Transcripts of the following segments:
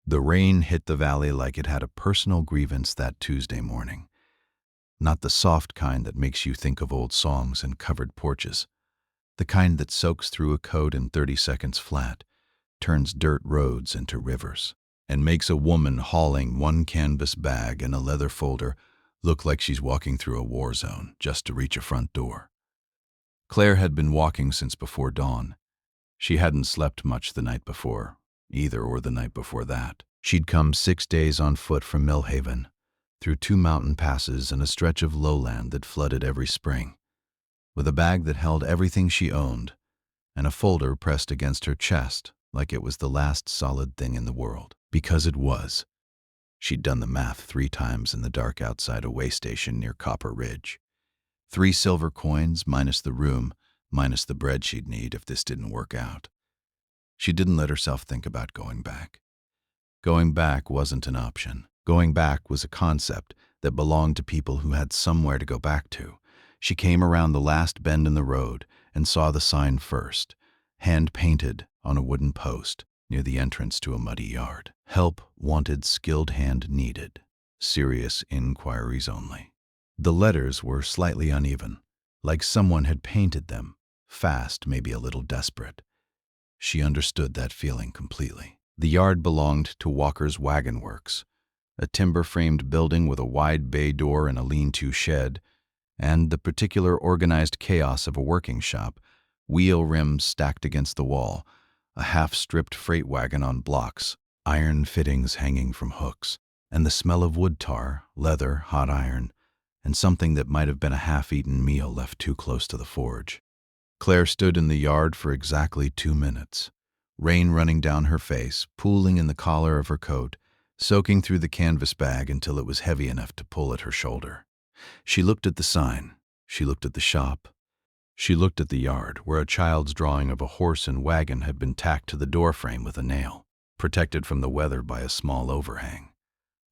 The rain hit the valley like it had a personal grievance that Tuesday morning. Not the soft kind that makes you think of old songs and covered porches. The kind that soaks through a coat in 30 seconds flat, turns dirt roads into rivers, and makes a woman hauling one canvas bag and a leather folder look like she's walking through a war zone just to reach a front door. Claire had been walking since before dawn. She hadn't slept much the night before, either, or the night before that. She'd come 6 days on foot from Millhaven, through 2 mountain passes and a stretch of lowland that flooded every spring, with a bag that held everything she owned, and a folder pressed against her chest like it was the last solid thing in the world. Because it was. She'd done the math 3 times in the dark outside a way station near Copper Ridge. 3 silver coins minus the room, minus the bread she'd need if this didn't work out. She didn't let herself think about going back. Going back wasn't an option. Going back was a concept that belonged to people who had somewhere to go back to. She came around the last bend in the road and saw the sign first, hand-painted on a wooden post near the entrance to a muddy yard. Help wanted, skilled hand needed. Serious inquiries only. The letters were slightly uneven, like someone had painted them, fast, maybe a little desperate. She understood that feeling completely. The yard belonged to Walker's Wagon Works, a timber-framed building with a wide bay door and a lean-to shed, and the particular organized chaos of a working shop, wheel rims stacked against the wall, a half-stripped freight wagon on blocks, iron fittings hanging from hooks, and the smell of wood tar, leather, hot iron, and something that might have been a half-eaten meal left too close to the forge. Claire stood in the yard for exactly 2 minutes, rain running down her face, pooling in the collar of her coat, soaking through the canvas bag until it was heavy enough to pull at her shoulder. She looked at the sign. She looked at the shop. She looked at the yard, where a child's drawing of a horse and wagon had been tacked to the doorframe with a nail, protected from the weather by a small overhang,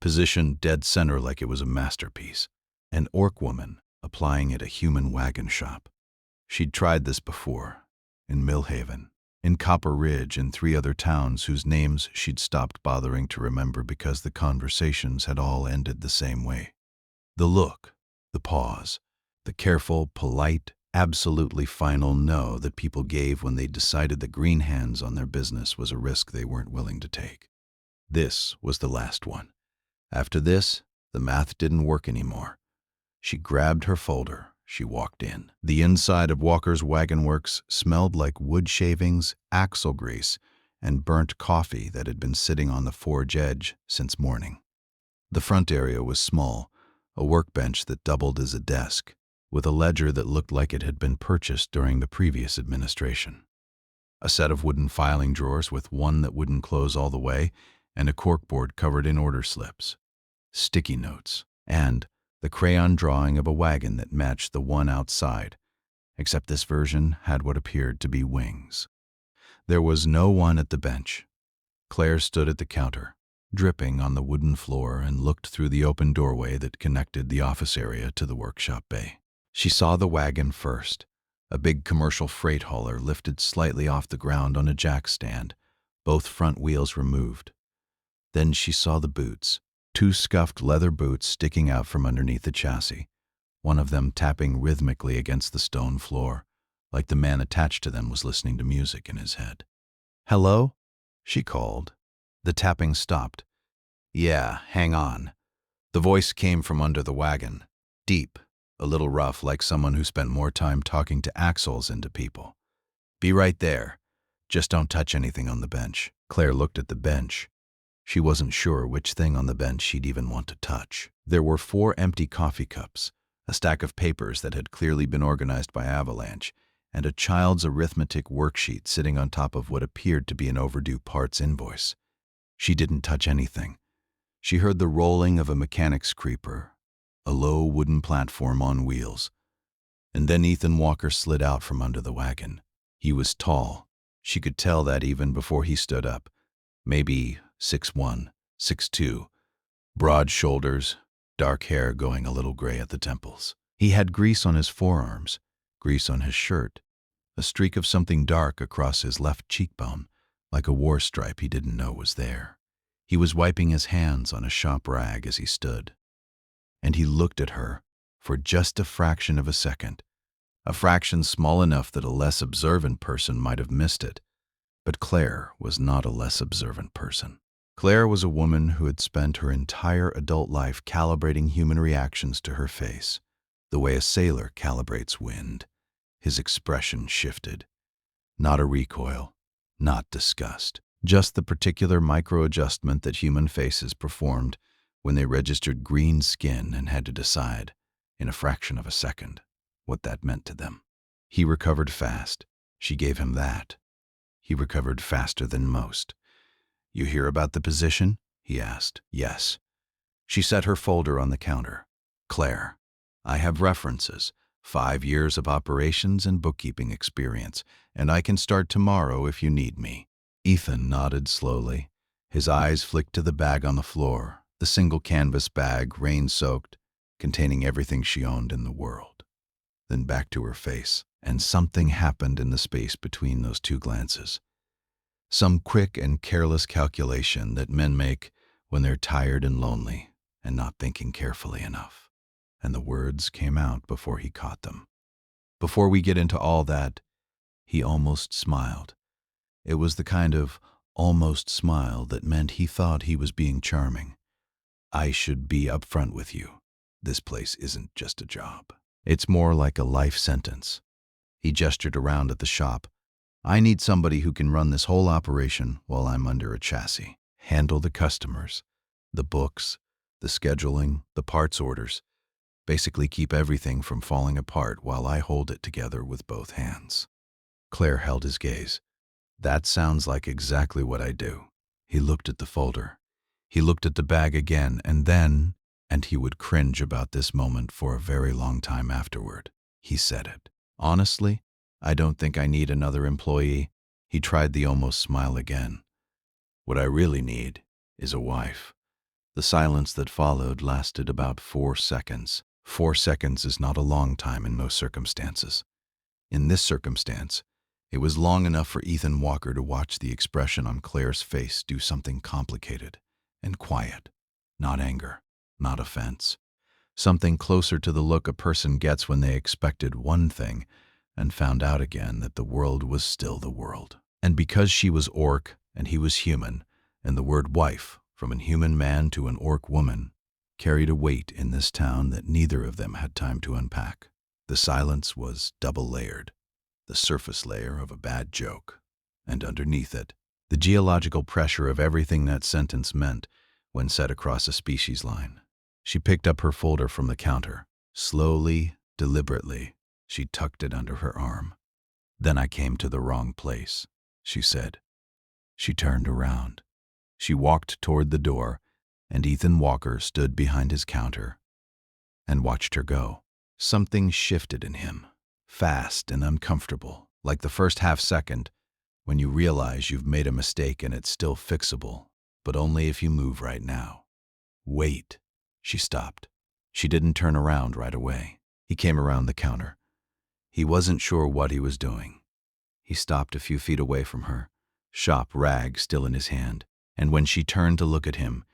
positioned dead center like it was a masterpiece. An Orc woman applying at a human wagon shop. She'd tried this before, in Millhaven, in Copper Ridge, and 3 other towns whose names she'd stopped bothering to remember because the conversations had all ended the same way. The look, the pause, the careful, polite, absolutely final no that people gave when they decided that green hands on their business was a risk they weren't willing to take. This was the last one. After this, the math didn't work anymore. She grabbed her folder. She walked in. The inside of Walker's Wagon Works smelled like wood shavings, axle grease, and burnt coffee that had been sitting on the forge edge since morning. The front area was small, a workbench that doubled as a desk, with a ledger that looked like it had been purchased during the previous administration. A set of wooden filing drawers with one that wouldn't close all the way, and a corkboard covered in order slips, sticky notes, and the crayon drawing of a wagon that matched the one outside, except this version had what appeared to be wings. There was no one at the bench. Claire stood at the counter, dripping on the wooden floor, and looked through the open doorway that connected the office area to the workshop bay. She saw the wagon first, a big commercial freight hauler lifted slightly off the ground on a jack stand, both front wheels removed. Then she saw the boots, 2 scuffed leather boots sticking out from underneath the chassis, one of them tapping rhythmically against the stone floor, like the man attached to them was listening to music in his head. "Hello?" she called. The tapping stopped. "Yeah, hang on." The voice came from under the wagon, deep, a little rough, like someone who spent more time talking to axles than to people. "Be right there. Just don't touch anything on the bench." Claire looked at the bench. She wasn't sure which thing on the bench she'd even want to touch. There were 4 empty coffee cups, a stack of papers that had clearly been organized by avalanche, and a child's arithmetic worksheet sitting on top of what appeared to be an overdue parts invoice. She didn't touch anything. She heard the rolling of a mechanic's creeper, a low wooden platform on wheels, and then Ethan Walker slid out from under the wagon. He was tall. She could tell that even before he stood up. Maybe 6'1", 6'2", broad shoulders, dark hair going a little gray at the temples. He had grease on his forearms, grease on his shirt, a streak of something dark across his left cheekbone, like a war stripe he didn't know was there. He was wiping his hands on a shop rag as he stood, and he looked at her for just a fraction of a second, a fraction small enough that a less observant person might have missed it. But Claire was not a less observant person. Claire was a woman who had spent her entire adult life calibrating human reactions to her face, the way a sailor calibrates wind. His expression shifted. Not a recoil, not disgust, just the particular micro-adjustment that human faces performed when they registered green skin and had to decide, in a fraction of a second, what that meant to them. He recovered fast. She gave him that. He recovered faster than most. "You hear about the position?" he asked. "Yes." She set her folder on the counter. "Claire, I have references, 5 years of operations and bookkeeping experience, and I can start tomorrow if you need me." Ethan nodded slowly. His eyes flicked to the bag on the floor, the single canvas bag, rain-soaked, containing everything she owned in the world. Then back to her face, and something happened in the space between those two glances. Some quick and careless calculation that men make when they're tired and lonely and not thinking carefully enough. And the words came out before he caught them. "Before we get into all that," he almost smiled. It was the kind of almost smile that meant he thought he was being charming. "I should be upfront with you. This place isn't just a job. It's more like a life sentence." He gestured around at the shop. "I need somebody who can run this whole operation while I'm under a chassis. Handle the customers, the books, the scheduling, the parts orders. Basically keep everything from falling apart while I hold it together with both hands." Claire held his gaze. "That sounds like exactly what I do." He looked at the folder. He looked at the bag again, and then, and he would cringe about this moment for a very long time afterward, he said it. "Honestly, I don't think I need another employee." He tried the almost smile again. "What I really need is a wife." The silence that followed lasted about 4 seconds. 4 seconds is not a long time in most circumstances. In this circumstance, it was long enough for Ethan Walker to watch the expression on Claire's face do something complicated and quiet. Not anger, not offense. Something closer to the look a person gets when they expected one thing and found out again that the world was still the world. And because she was orc and he was human, and the word wife, from an human man to an orc woman, carried a weight in this town that neither of them had time to unpack. The silence was double-layered, the surface layer of a bad joke, and underneath it, the geological pressure of everything that sentence meant when set across a species line. She picked up her folder from the counter. Slowly, deliberately, she tucked it under her arm. "Then I came to the wrong place," she said. She turned around. She walked toward the door, and Ethan Walker stood behind his counter and watched her go. Something shifted in him, fast and uncomfortable, like the first half-second when you realize you've made a mistake and it's still fixable, but only if you move right now. "Wait." She stopped. She didn't turn around right away. He came around the counter. He wasn't sure what he was doing. He stopped a few feet away from her, shop rag still in his hand, and when she turned to look at him,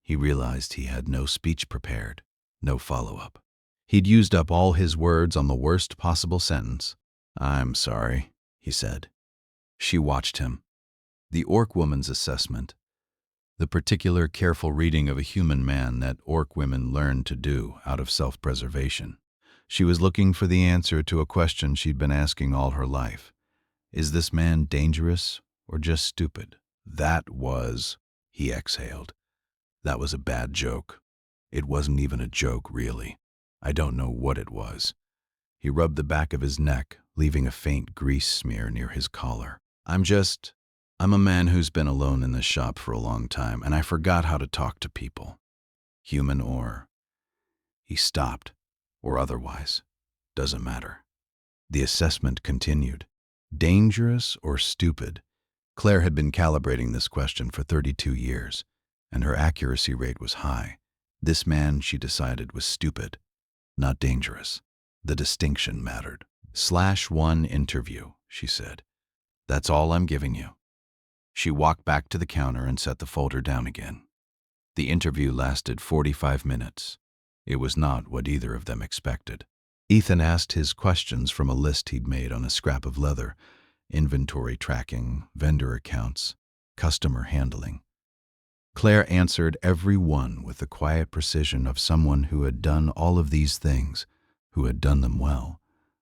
he realized he had no speech prepared, no follow-up. He'd used up all his words on the worst possible sentence. "I'm sorry," he said. She watched him. The Orc Woman's assessment, the particular careful reading of a human man that Orc women learned to do out of self-preservation. She was looking for the answer to a question she'd been asking all her life. Is this man dangerous or just stupid? He exhaled. "That was a bad joke. It wasn't even a joke, really. I don't know what it was." He rubbed the back of his neck, leaving a faint grease smear near his collar. I'm a man who's been alone in this shop for a long time, and I forgot how to talk to people. Human or..." He stopped, "or otherwise. Doesn't matter." The assessment continued. Dangerous or stupid? Claire had been calibrating this question for 32 years, and her accuracy rate was high. This man, she decided, was stupid, not dangerous. The distinction mattered. /1 interview, she said. "That's all I'm giving you." She walked back to the counter and set the folder down again. The interview lasted 45 minutes. It was not what either of them expected. Ethan asked his questions from a list he'd made on a scrap of leather: inventory tracking, vendor accounts, customer handling. Claire answered every one with the quiet precision of someone who had done all of these things, who had done them well,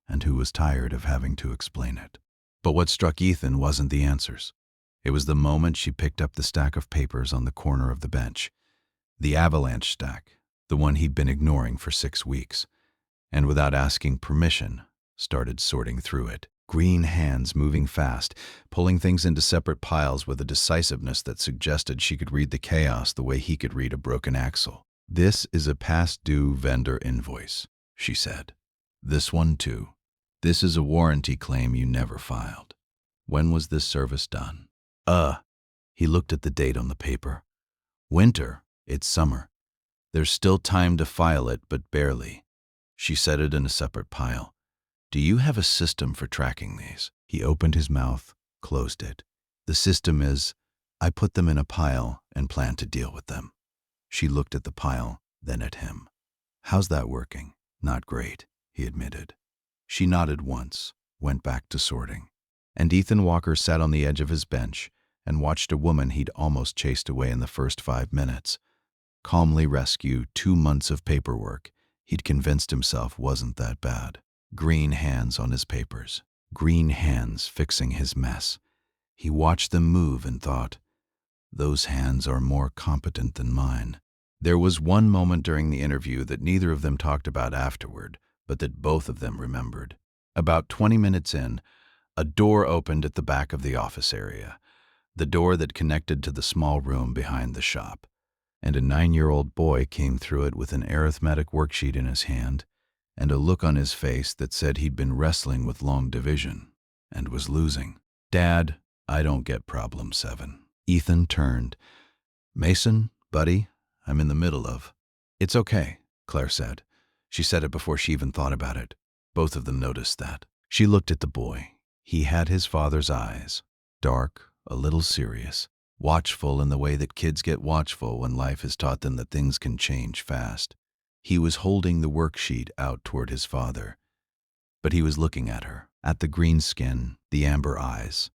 and who was tired of having to explain it. But what struck Ethan wasn't the answers. It was the moment she picked up the stack of papers on the corner of the bench, the avalanche stack, the one he'd been ignoring for 6 weeks, and without asking permission, started sorting through it. Green hands moving fast, pulling things into separate piles with a decisiveness that suggested she could read the chaos the way he could read a broken axle. "This is a past due vendor invoice," she said. "This one too. This is a warranty claim you never filed. When was this service done?" He looked at the date on the paper. "Winter. It's summer. There's still time to file it, but barely." She set it in a separate pile. "Do you have a system for tracking these?" He opened his mouth, closed it. "The system is, I put them in a pile and plan to deal with them." She looked at the pile, then at him. "How's that working?" "Not great," he admitted. She nodded once, went back to sorting. And Ethan Walker sat on the edge of his bench and watched a woman he'd almost chased away in the first 5 minutes calmly rescue 2 months of paperwork he'd convinced himself wasn't that bad. Green hands on his papers, green hands fixing his mess. He watched them move and thought, those hands are more competent than mine. There was one moment during the interview that neither of them talked about afterward, but that both of them remembered. About 20 minutes in, a door opened at the back of the office area, the door that connected to the small room behind the shop, and a 9-year-old boy came through it with an arithmetic worksheet in his hand and a look on his face that said he'd been wrestling with long division and was losing. "Dad, I don't get problem 7. Ethan turned. "Mason, buddy, I'm in the middle of—" "It's okay," Claire said. She said it before she even thought about it. Both of them noticed that. She looked at the boy. He had his father's eyes, dark, a little serious, watchful in the way that kids get watchful when life has taught them that things can change fast. He was holding the worksheet out toward his father, but he was looking at her, at the green skin, the amber eyes.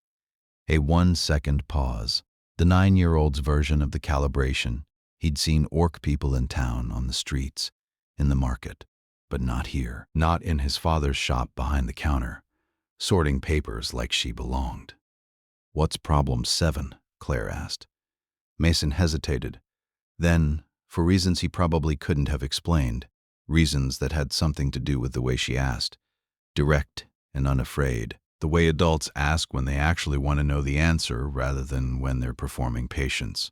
A 1-second pause. The 9-year-old's version of the calibration. He'd seen orc people in town, on the streets, in the market, but not here, not in his father's shop behind the counter, sorting papers like she belonged. "What's problem 7? Claire asked. Mason hesitated. Then, for reasons he probably couldn't have explained, reasons that had something to do with the way she asked, direct and unafraid, the way adults ask when they actually want to know the answer rather than when they're performing patience.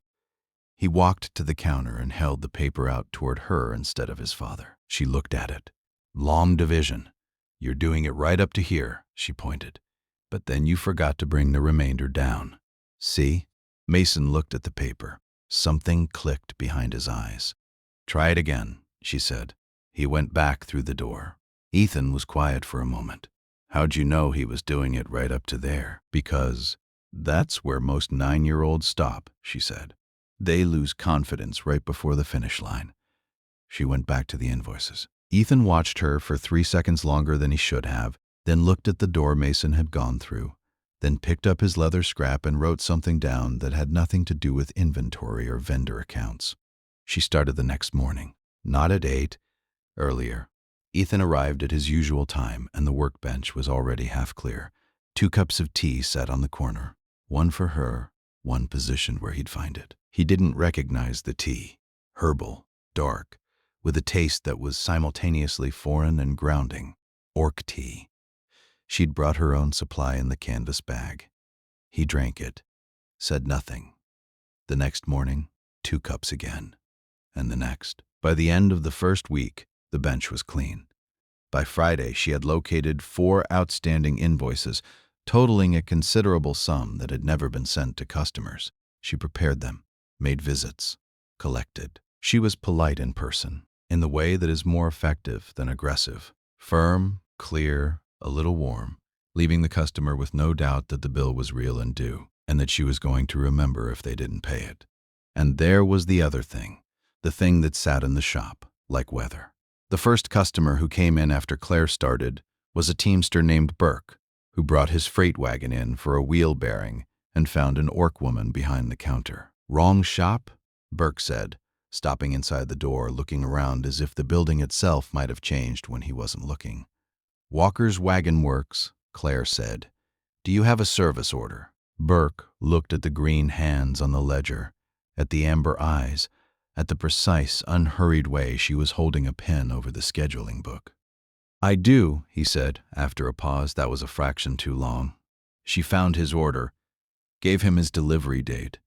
He walked to the counter and held the paper out toward her instead of his father. She looked at it. "Long division. You're doing it right up to here," she pointed. "But then you forgot to bring the remainder down. See?" Mason looked at the paper. Something clicked behind his eyes. "Try it again," she said. He went back through the door. Ethan was quiet for a moment. "How'd you know he was doing it right up to there?" "Because that's where most 9-year-olds stop," she said. "They lose confidence right before the finish line." She went back to the invoices. Ethan watched her for 3 seconds longer than he should have, then looked at the door Mason had gone through, then picked up his leather scrap and wrote something down that had nothing to do with inventory or vendor accounts. She started the next morning. Not at 8, earlier. Ethan arrived at his usual time, and the workbench was already half clear. 2 cups of tea sat on the corner, one for her, one positioned where he'd find it. He didn't recognize the tea. Herbal, dark, with a taste that was simultaneously foreign and grounding. Orc tea. She'd brought her own supply in the canvas bag. He drank it, said nothing. The next morning, 2 cups again. And the next. By the end of the first week, the bench was clean. By Friday, she had located 4 outstanding invoices, totaling a considerable sum that had never been sent to customers. She prepared them, made visits, collected. She was polite in person, in the way that is more effective than aggressive. Firm, clear, a little warm, leaving the customer with no doubt that the bill was real and due, and that she was going to remember if they didn't pay it. And there was the other thing, the thing that sat in the shop, like weather. The first customer who came in after Claire started was a teamster named Burke, who brought his freight wagon in for a wheel bearing and found an Orc woman behind the counter. "Wrong shop?" Burke said, stopping inside the door, looking around as if the building itself might have changed when he wasn't looking. "Walker's Wagon Works," Claire said. "Do you have a service order?" Burke looked at the green hands on the ledger, at the amber eyes, at the precise, unhurried way she was holding a pen over the scheduling book. "I do," he said, after a pause that was a fraction too long. She found his order, gave him his delivery date,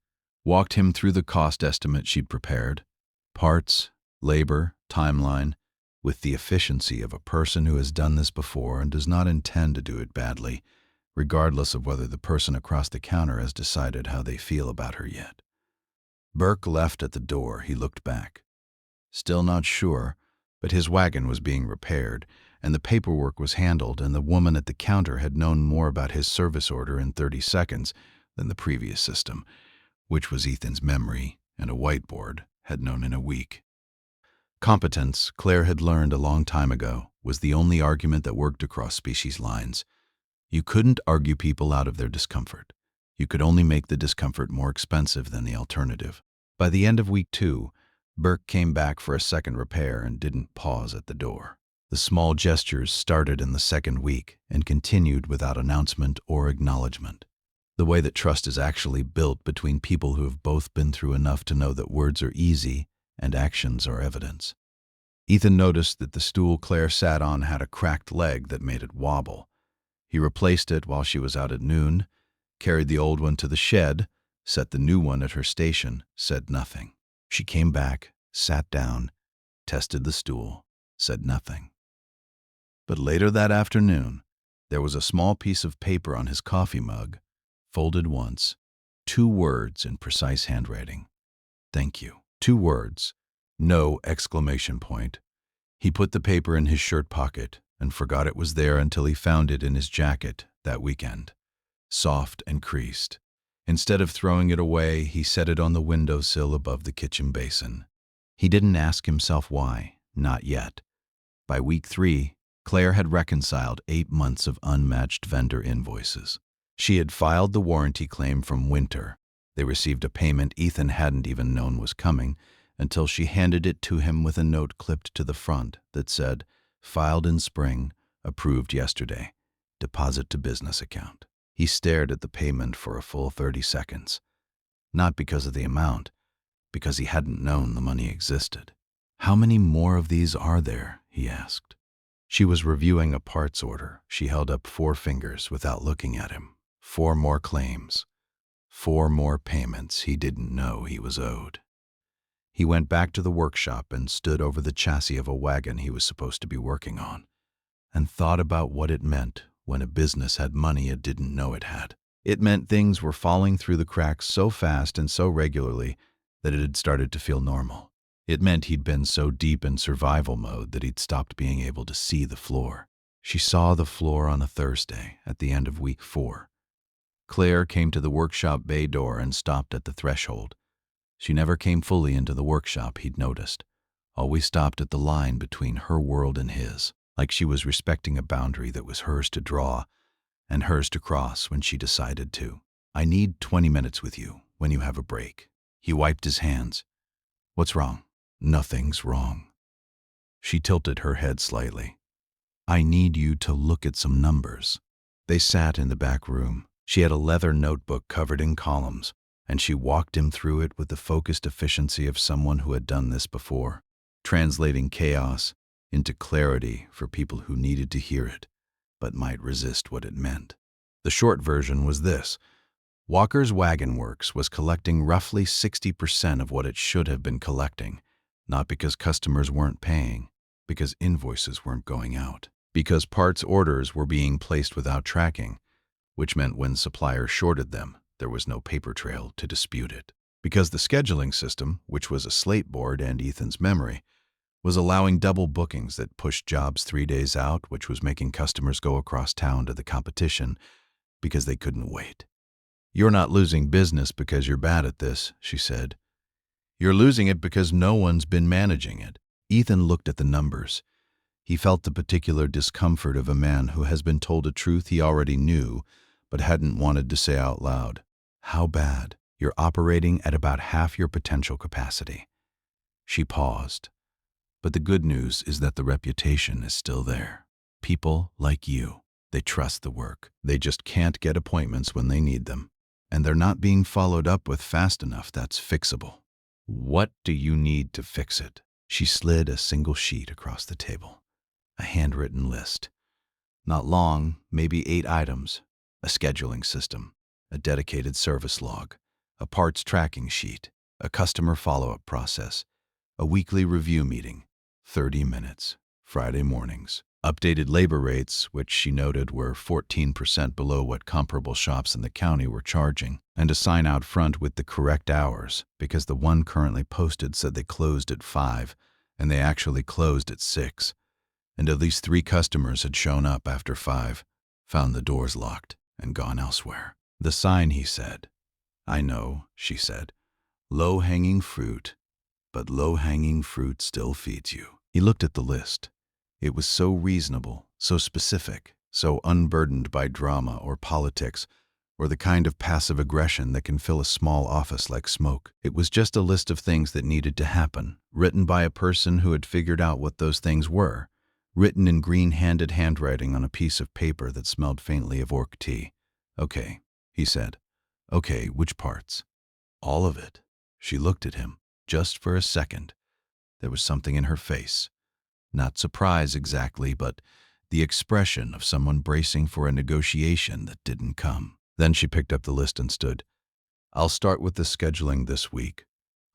walked him through the cost estimate she'd prepared, parts, labor, timeline, with the efficiency of a person who has done this before and does not intend to do it badly, regardless of whether the person across the counter has decided how they feel about her yet. Burke left at the door. He looked back. Still not sure, but his wagon was being repaired, and the paperwork was handled, and the woman at the counter had known more about his service order in 30 seconds than the previous system, which was Ethan's memory and a whiteboard, had known in a week. Competence, Claire had learned a long time ago, was the only argument that worked across species lines. You couldn't argue people out of their discomfort. You could only make the discomfort more expensive than the alternative. By the end of week 2, Burke came back for a second repair and didn't pause at the door. The small gestures started in the second week and continued without announcement or acknowledgement. The way that trust is actually built between people who have both been through enough to know that words are easy and actions are evidence. Ethan noticed that the stool Claire sat on had a cracked leg that made it wobble. He replaced it while she was out at noon, carried the old one to the shed, set the new one at her station, said nothing. She came back, sat down, tested the stool, said nothing. But later that afternoon, there was a small piece of paper on his coffee mug, folded once, 2 words in precise handwriting. "Thank you." 2 words, no exclamation point. He put the paper in his shirt pocket and forgot it was there until he found it in his jacket that weekend, soft and creased. Instead of throwing it away, he set it on the windowsill above the kitchen basin. He didn't ask himself why, not yet. By week 3, Claire had reconciled 8 months of unmatched vendor invoices. She had filed the warranty claim from Winter. They received a payment Ethan hadn't even known was coming until she handed it to him with a note clipped to the front that said, "Filed in spring, approved yesterday, deposit to business account." He stared at the payment for a full 30 seconds. Not because of the amount, because he hadn't known the money existed. "How many more of these are there?" he asked. She was reviewing a parts order. She held up 4 fingers without looking at him. 4 more claims. 4 more payments he didn't know he was owed. He went back to the workshop and stood over the chassis of a wagon he was supposed to be working on, and thought about what it meant when a business had money it didn't know it had. It meant things were falling through the cracks so fast and so regularly that it had started to feel normal. It meant he'd been so deep in survival mode that he'd stopped being able to see the floor. She saw the floor on a Thursday at the end of week 4. Claire came to the workshop bay door and stopped at the threshold. She never came fully into the workshop, he'd noticed. Always stopped at the line between her world and his, like she was respecting a boundary that was hers to draw and hers to cross when she decided to. "I need 20 minutes with you when you have a break." He wiped his hands. "What's wrong?" "Nothing's wrong." She tilted her head slightly. "I need you to look at some numbers." They sat in the back room. She had a leather notebook covered in columns, and she walked him through it with the focused efficiency of someone who had done this before, translating chaos into clarity for people who needed to hear it, but might resist what it meant. The short version was this: Walker's Wagon Works was collecting roughly 60% of what it should have been collecting, not because customers weren't paying, because invoices weren't going out, because parts orders were being placed without tracking, which meant when suppliers shorted them, there was no paper trail to dispute it, because the scheduling system, which was a slate board and Ethan's memory, was allowing double bookings that pushed jobs 3 days out, which was making customers go across town to the competition because they couldn't wait. "You're not losing business because you're bad at this," she said. You're losing it because no one's been managing it. Ethan looked at the numbers. He felt the particular discomfort of a man who has been told a truth he already knew but hadn't wanted to say out loud. How bad? You're operating at about half your potential capacity. She paused. But the good news is that the reputation is still there. People like you, they trust the work. They just can't get appointments when they need them. And they're not being followed up with fast enough. That's fixable. What do you need to fix it? She slid a single sheet across the table. A handwritten list. Not long, maybe 8 items. A scheduling system, a dedicated service log, a parts tracking sheet, a customer follow-up process, a weekly review meeting, 30 minutes, Friday mornings. Updated labor rates, which she noted were 14% below what comparable shops in the county were charging, and a sign out front with the correct hours, because the one currently posted said they closed at 5, and they actually closed at 6. And at least 3 customers had shown up after 5, found the doors locked, and gone elsewhere. The sign, he said. I know, she said. Low-hanging fruit, but low-hanging fruit still feeds you. He looked at the list. It was so reasonable, so specific, so unburdened by drama or politics, or the kind of passive aggression that can fill a small office like smoke. It was just a list of things that needed to happen, written by a person who had figured out what those things were, written in green-handed handwriting on a piece of paper that smelled faintly of orc tea. Okay, he said. Okay, which parts? All of it. She looked at him, just for a second. There was something in her face. Not surprise exactly, but the expression of someone bracing for a negotiation that didn't come. Then she picked up the list and stood. I'll start with the scheduling this week.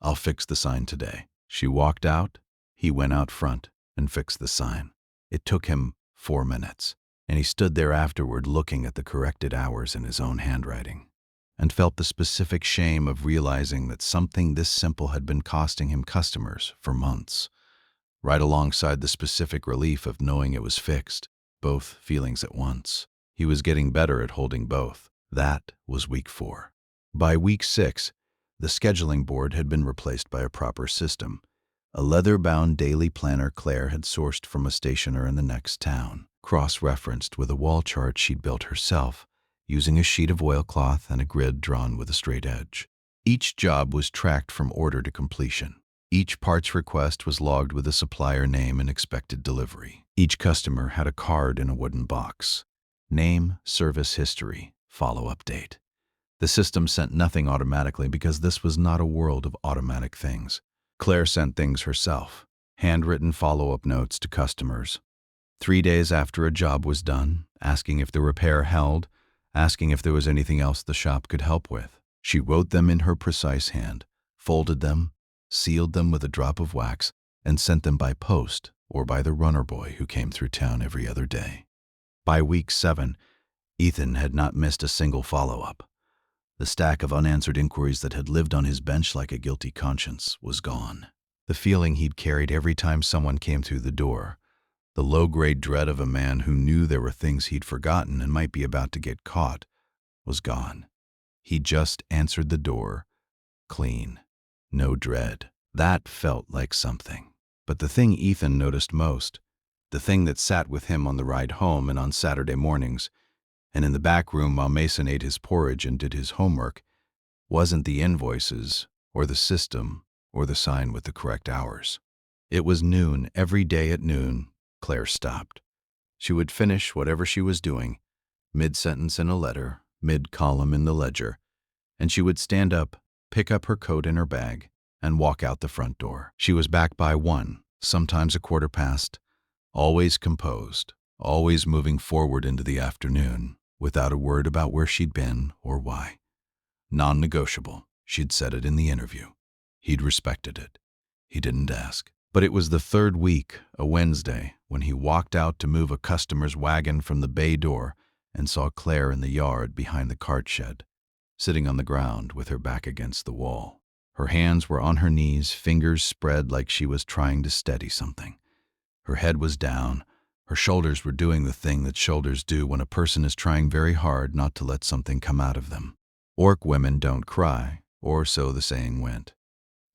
I'll fix the sign today. She walked out. He went out front and fixed the sign. It took him 4 minutes, and he stood there afterward looking at the corrected hours in his own handwriting, and felt the specific shame of realizing that something this simple had been costing him customers for months, right alongside the specific relief of knowing it was fixed, both feelings at once. He was getting better at holding both. That was week 4. By week 6, the scheduling board had been replaced by a proper system, a leather-bound daily planner Claire had sourced from a stationer in the next town, cross-referenced with a wall chart she'd built herself, using a sheet of oilcloth and a grid drawn with a straight edge. Each job was tracked from order to completion. Each parts request was logged with a supplier name and expected delivery. Each customer had a card in a wooden box. Name, service history, follow-up date. The system sent nothing automatically because this was not a world of automatic things. Claire sent things herself, handwritten follow-up notes to customers. 3 days after a job was done, asking if the repair held, asking if there was anything else the shop could help with. She wrote them in her precise hand, folded them, sealed them with a drop of wax, and sent them by post or by the runner boy who came through town every other day. By week 7, Ethan had not missed a single follow-up. The stack of unanswered inquiries that had lived on his bench like a guilty conscience was gone. The feeling he'd carried every time someone came through the door, the low-grade dread of a man who knew there were things he'd forgotten and might be about to get caught, was gone. He just answered the door, clean. No dread. That felt like something. But the thing Ethan noticed most, the thing that sat with him on the ride home and on Saturday mornings, and in the back room while Mason ate his porridge and did his homework, wasn't the invoices, or the system, or the sign with the correct hours. It was noon. Every day at noon, Claire stopped. She would finish whatever she was doing, mid-sentence in a letter, mid-column in the ledger, and she would stand up, pick up her coat in her bag, and walk out the front door. She was back by 1, sometimes a quarter past, always composed, always moving forward into the afternoon, without a word about where she'd been or why. Non-negotiable. She'd said it in the interview. He'd respected it. He didn't ask. But it was the 3rd week, a Wednesday, when he walked out to move a customer's wagon from the bay door and saw Claire in the yard behind the cart shed, sitting on the ground with her back against the wall. Her hands were on her knees, fingers spread like she was trying to steady something. Her head was down. Her shoulders were doing the thing that shoulders do when a person is trying very hard not to let something come out of them. Orc women don't cry, or so the saying went.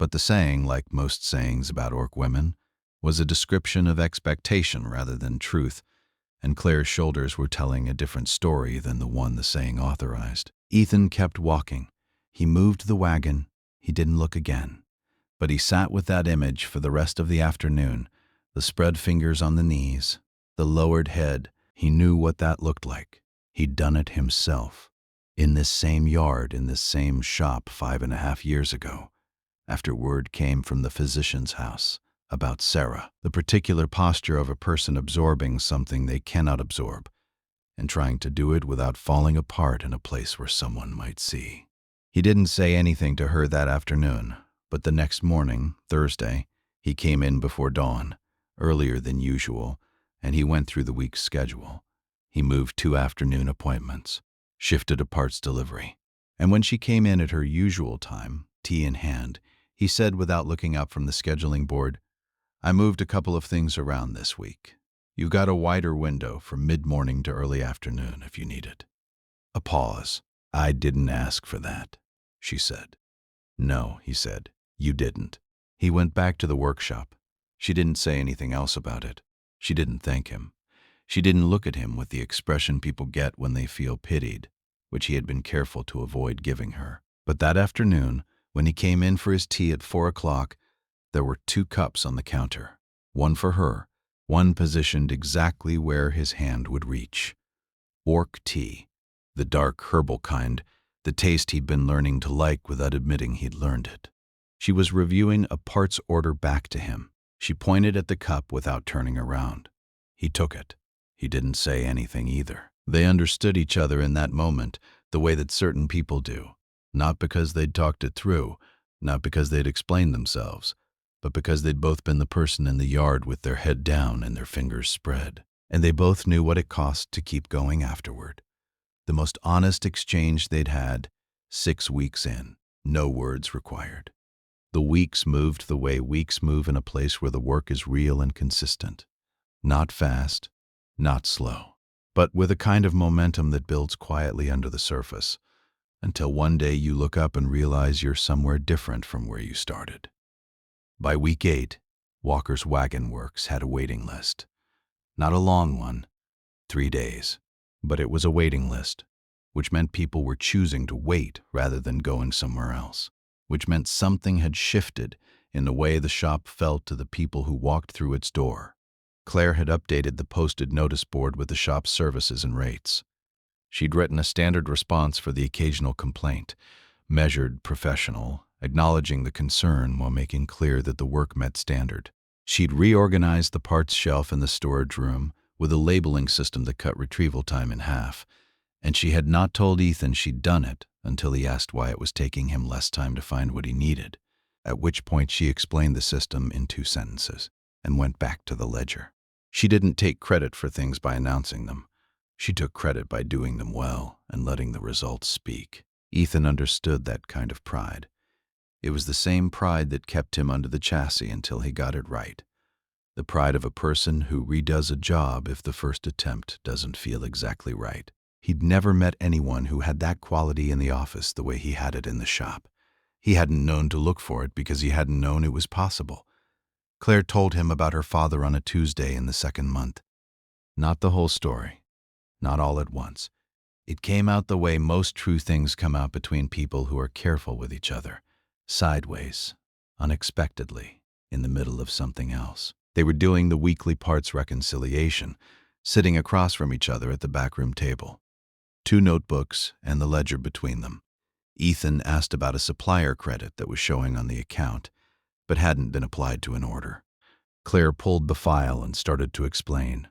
But the saying, like most sayings about orc women, was a description of expectation rather than truth, and Claire's shoulders were telling a different story than the one the saying authorized. Ethan kept walking. He moved the wagon. He didn't look again. But he sat with that image for the rest of the afternoon, the spread fingers on the knees, the lowered head. He knew what that looked like. He'd done it himself. In this same yard, in this same shop 5.5 years ago, after word came from the physician's house about Sarah, the particular posture of a person absorbing something they cannot absorb, and trying to do it without falling apart in a place where someone might see. He didn't say anything to her that afternoon, but the next morning, Thursday, he came in before dawn, earlier than usual, and he went through the week's schedule. He moved 2 afternoon appointments, shifted a parts delivery, and when she came in at her usual time, tea in hand, he said without looking up from the scheduling board, "I moved a couple of things around this week. You've got a wider window from mid-morning to early afternoon if you need it." A pause. "I didn't ask for that," she said. "No," he said, "you didn't." He went back to the workshop. She didn't say anything else about it. She didn't thank him. She didn't look at him with the expression people get when they feel pitied, which he had been careful to avoid giving her. But that afternoon, when he came in for his tea at 4 o'clock, there were 2 cups on the counter, one for her, one positioned exactly where his hand would reach. Orc tea, the dark herbal kind, the taste he'd been learning to like without admitting he'd learned it. She was reviewing a parts order back to him. She pointed at the cup without turning around. He took it. He didn't say anything either. They understood each other in that moment the way that certain people do, not because they'd talked it through, not because they'd explained themselves, but because they'd both been the person in the yard with their head down and their fingers spread. And they both knew what it cost to keep going afterward. The most honest exchange they'd had, 6 weeks in, no words required. The weeks moved the way weeks move in a place where the work is real and consistent. Not fast, not slow, but with a kind of momentum that builds quietly under the surface, until one day you look up and realize you're somewhere different from where you started. By week 8, Walker's Wagon Works had a waiting list. Not a long one, 3 days, but it was a waiting list, which meant people were choosing to wait rather than going somewhere else, which meant something had shifted in the way the shop felt to the people who walked through its door. Claire had updated the posted notice board with the shop's services and rates. She'd written a standard response for the occasional complaint, measured, professional, acknowledging the concern while making clear that the work met standard. She'd reorganized the parts shelf in the storage room with a labeling system that cut retrieval time in half, and she had not told Ethan she'd done it until he asked why it was taking him less time to find what he needed, at which point she explained the system in 2 sentences and went back to the ledger. She didn't take credit for things by announcing them. She took credit by doing them well and letting the results speak. Ethan understood that kind of pride. It was the same pride that kept him under the chassis until he got it right. The pride of a person who redoes a job if the first attempt doesn't feel exactly right. He'd never met anyone who had that quality in the office the way he had it in the shop. He hadn't known to look for it because he hadn't known it was possible. Claire told him about her father on a Tuesday in the 2nd month. Not the whole story. Not all at once. It came out the way most true things come out between people who are careful with each other. Sideways, unexpectedly, in the middle of something else. They were doing the weekly parts reconciliation, sitting across from each other at the backroom table. 2 notebooks and the ledger between them. Ethan asked about a supplier credit that was showing on the account, but hadn't been applied to an order. Claire pulled the file and started to explain,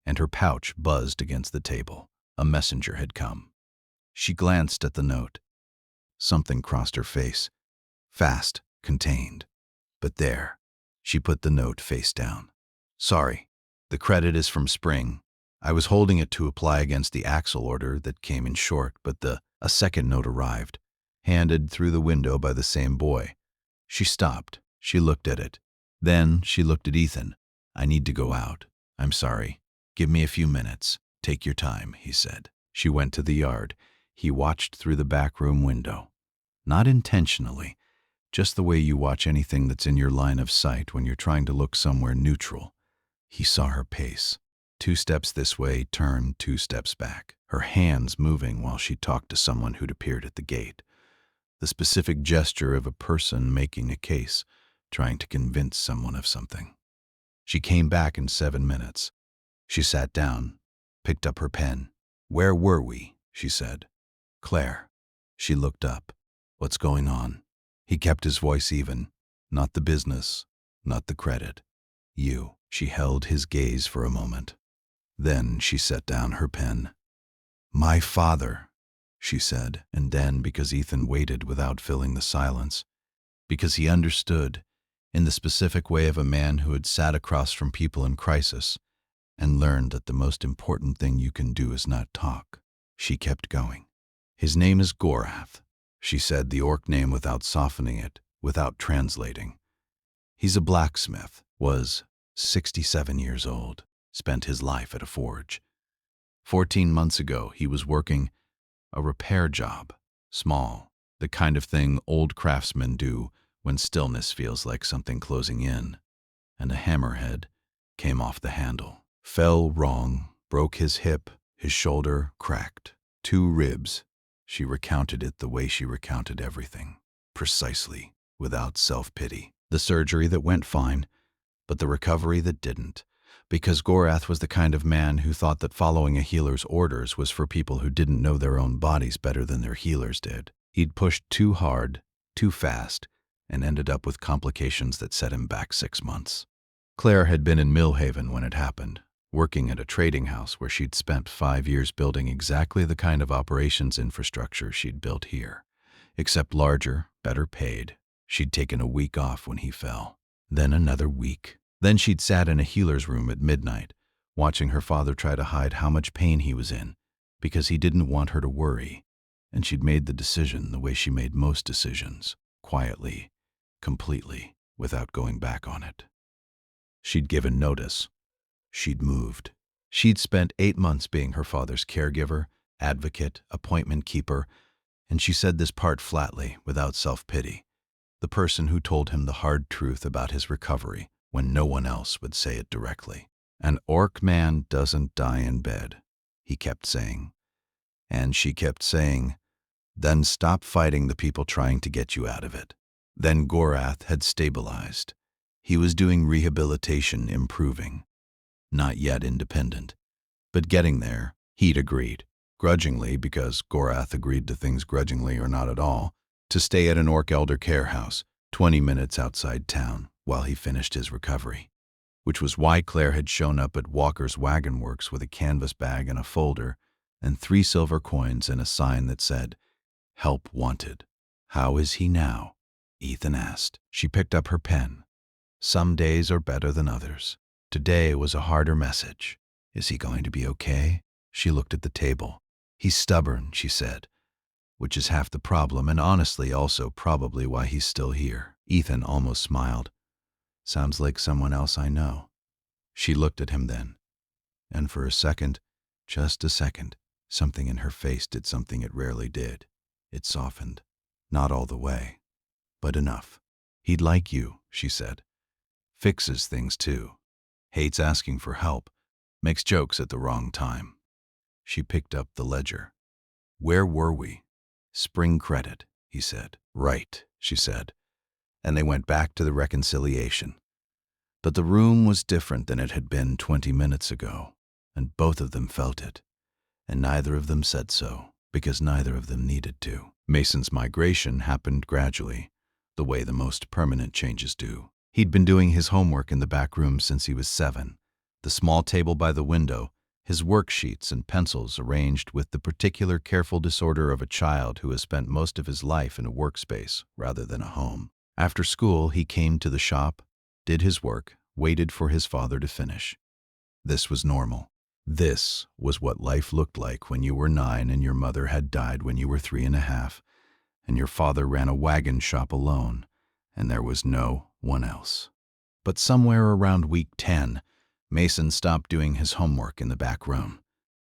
and her pouch buzzed against the table. A messenger had come. She glanced at the note. Something crossed her face. Fast, contained. But there. She put the note face down. "Sorry, the credit is from spring. I was holding it to apply against the axle order that came in short, but a second note arrived, handed through the window by the same boy." She stopped. She looked at it. Then she looked at Ethan. "I need to go out. I'm sorry. Give me a few minutes. Take your time," he said. She went to the yard. He watched through the back room window. Not intentionally, just the way you watch anything that's in your line of sight when you're trying to look somewhere neutral. He saw her pace. 2 steps this way, turn 2 steps back, her hands moving while she talked to someone who'd appeared at the gate. The specific gesture of a person making a case, trying to convince someone of something. She came back in 7 minutes. She sat down, picked up her pen. "Where were we?" she said. "Claire." She looked up. "What's going on?" He kept his voice even. "Not the business, not the credit. You." She held his gaze for a moment. Then she set down her pen. "My father," she said, and then, because Ethan waited without filling the silence, because he understood, in the specific way of a man who had sat across from people in crisis and learned that the most important thing you can do is not talk, she kept going. "His name is Gorath," she said the orc name without softening it, without translating. "He's a blacksmith, was 67 years old, spent his life at a forge. 14 months ago, he was working a repair job, small, the kind of thing old craftsmen do when stillness feels like something closing in, and a hammerhead came off the handle. Fell wrong, broke his hip, his shoulder cracked. 2 ribs. She recounted it the way she recounted everything, precisely, without self-pity. The surgery that went fine, but the recovery that didn't, because Gorath was the kind of man who thought that following a healer's orders was for people who didn't know their own bodies better than their healers did. He'd pushed too hard, too fast, and ended up with complications that set him back 6 months. Claire had been in Millhaven when it happened, working at a trading house where she'd spent 5 years building exactly the kind of operations infrastructure she'd built here, except larger, better paid. She'd taken a week off when he fell, then another week. Then she'd sat in a healer's room at midnight, watching her father try to hide how much pain he was in, because he didn't want her to worry, and she'd made the decision the way she made most decisions, quietly, completely, without going back on it. She'd given notice. She'd moved. She'd spent 8 months being her father's caregiver, advocate, appointment keeper, and she said this part flatly, without self-pity, the person who told him the hard truth about his recovery when no one else would say it directly. "An orc man doesn't die in bed," he kept saying. And she kept saying, "Then stop fighting the people trying to get you out of it." Then Gorath had stabilized. He was doing rehabilitation, improving. Not yet independent, but getting there. He'd agreed, grudgingly, because Gorath agreed to things grudgingly or not at all, to stay at an orc elder care house 20 minutes outside town while he finished his recovery, which was why Claire had shown up at Walker's Wagon Works with a canvas bag and a folder and 3 silver coins and a sign that said, "Help wanted." "How is he now?" Ethan asked. She picked up her pen. "Some days are better than others. Today was a harder message." "Is he going to be okay?" She looked at the table. "He's stubborn," she said, "which is half the problem and honestly also probably why he's still here." Ethan almost smiled. "Sounds like someone else I know." She looked at him then, and for a second, just a second, something in her face did something it rarely did. It softened. Not all the way, but enough. "He'd like you," she said. "Fixes things too. Hates asking for help. Makes jokes at the wrong time." She picked up the ledger. "Where were we?" "Spring credit," he said. "Right," she said. And they went back to the reconciliation. But the room was different than it had been 20 minutes ago, and both of them felt it. And neither of them said so, because neither of them needed to. Mason's migration happened gradually, the way the most permanent changes do. He'd been doing his homework in the back room since he was 7. The small table by the window, his worksheets and pencils arranged with the particular careful disorder of a child who has spent most of his life in a workspace rather than a home. After school, he came to the shop, did his work, waited for his father to finish. This was normal. This was what life looked like when you were 9 and your mother had died when you were 3.5, and your father ran a wagon shop alone, and there was no one else. But somewhere around week 10, Mason stopped doing his homework in the back room.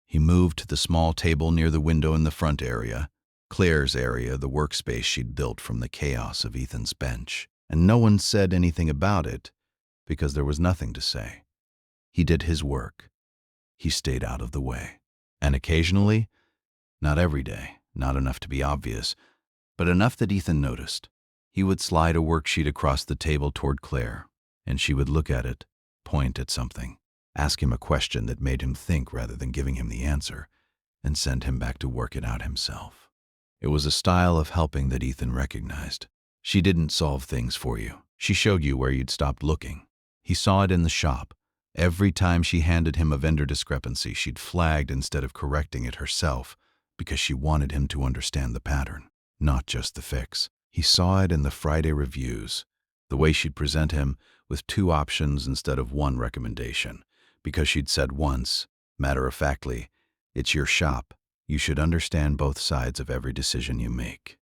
He moved to the small table near the window in the front area, Claire's area, the workspace she'd built from the chaos of Ethan's bench. And no one said anything about it because there was nothing to say. He did his work. He stayed out of the way. And occasionally, not every day, not enough to be obvious, but enough that Ethan noticed, he would slide a worksheet across the table toward Claire, and she would look at it, point at something, ask him a question that made him think rather than giving him the answer, and send him back to work it out himself. It was a style of helping that Ethan recognized. She didn't solve things for you. She showed you where you'd stopped looking. He saw it in the shop. Every time she handed him a vendor discrepancy, she'd flagged instead of correcting it herself because she wanted him to understand the pattern, not just the fix. He saw it in the Friday reviews, the way she'd present him with 2 options instead of 1 recommendation, because she'd said once, matter-of-factly, "It's your shop. You should understand both sides of every decision you make."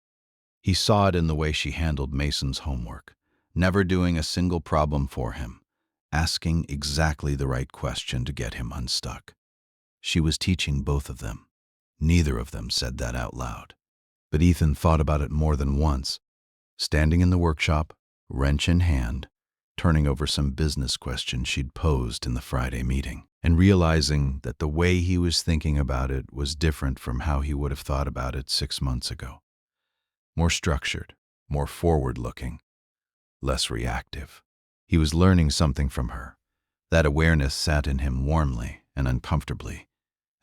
He saw it in the way she handled Mason's homework, never doing a single problem for him, asking exactly the right question to get him unstuck. She was teaching both of them. Neither of them said that out loud. But Ethan thought about it more than once, standing in the workshop, wrench in hand, turning over some business questions she'd posed in the Friday meeting, and realizing that the way he was thinking about it was different from how he would have thought about it 6 months ago. More structured, more forward-looking, less reactive. He was learning something from her. That awareness sat in him warmly and uncomfortably,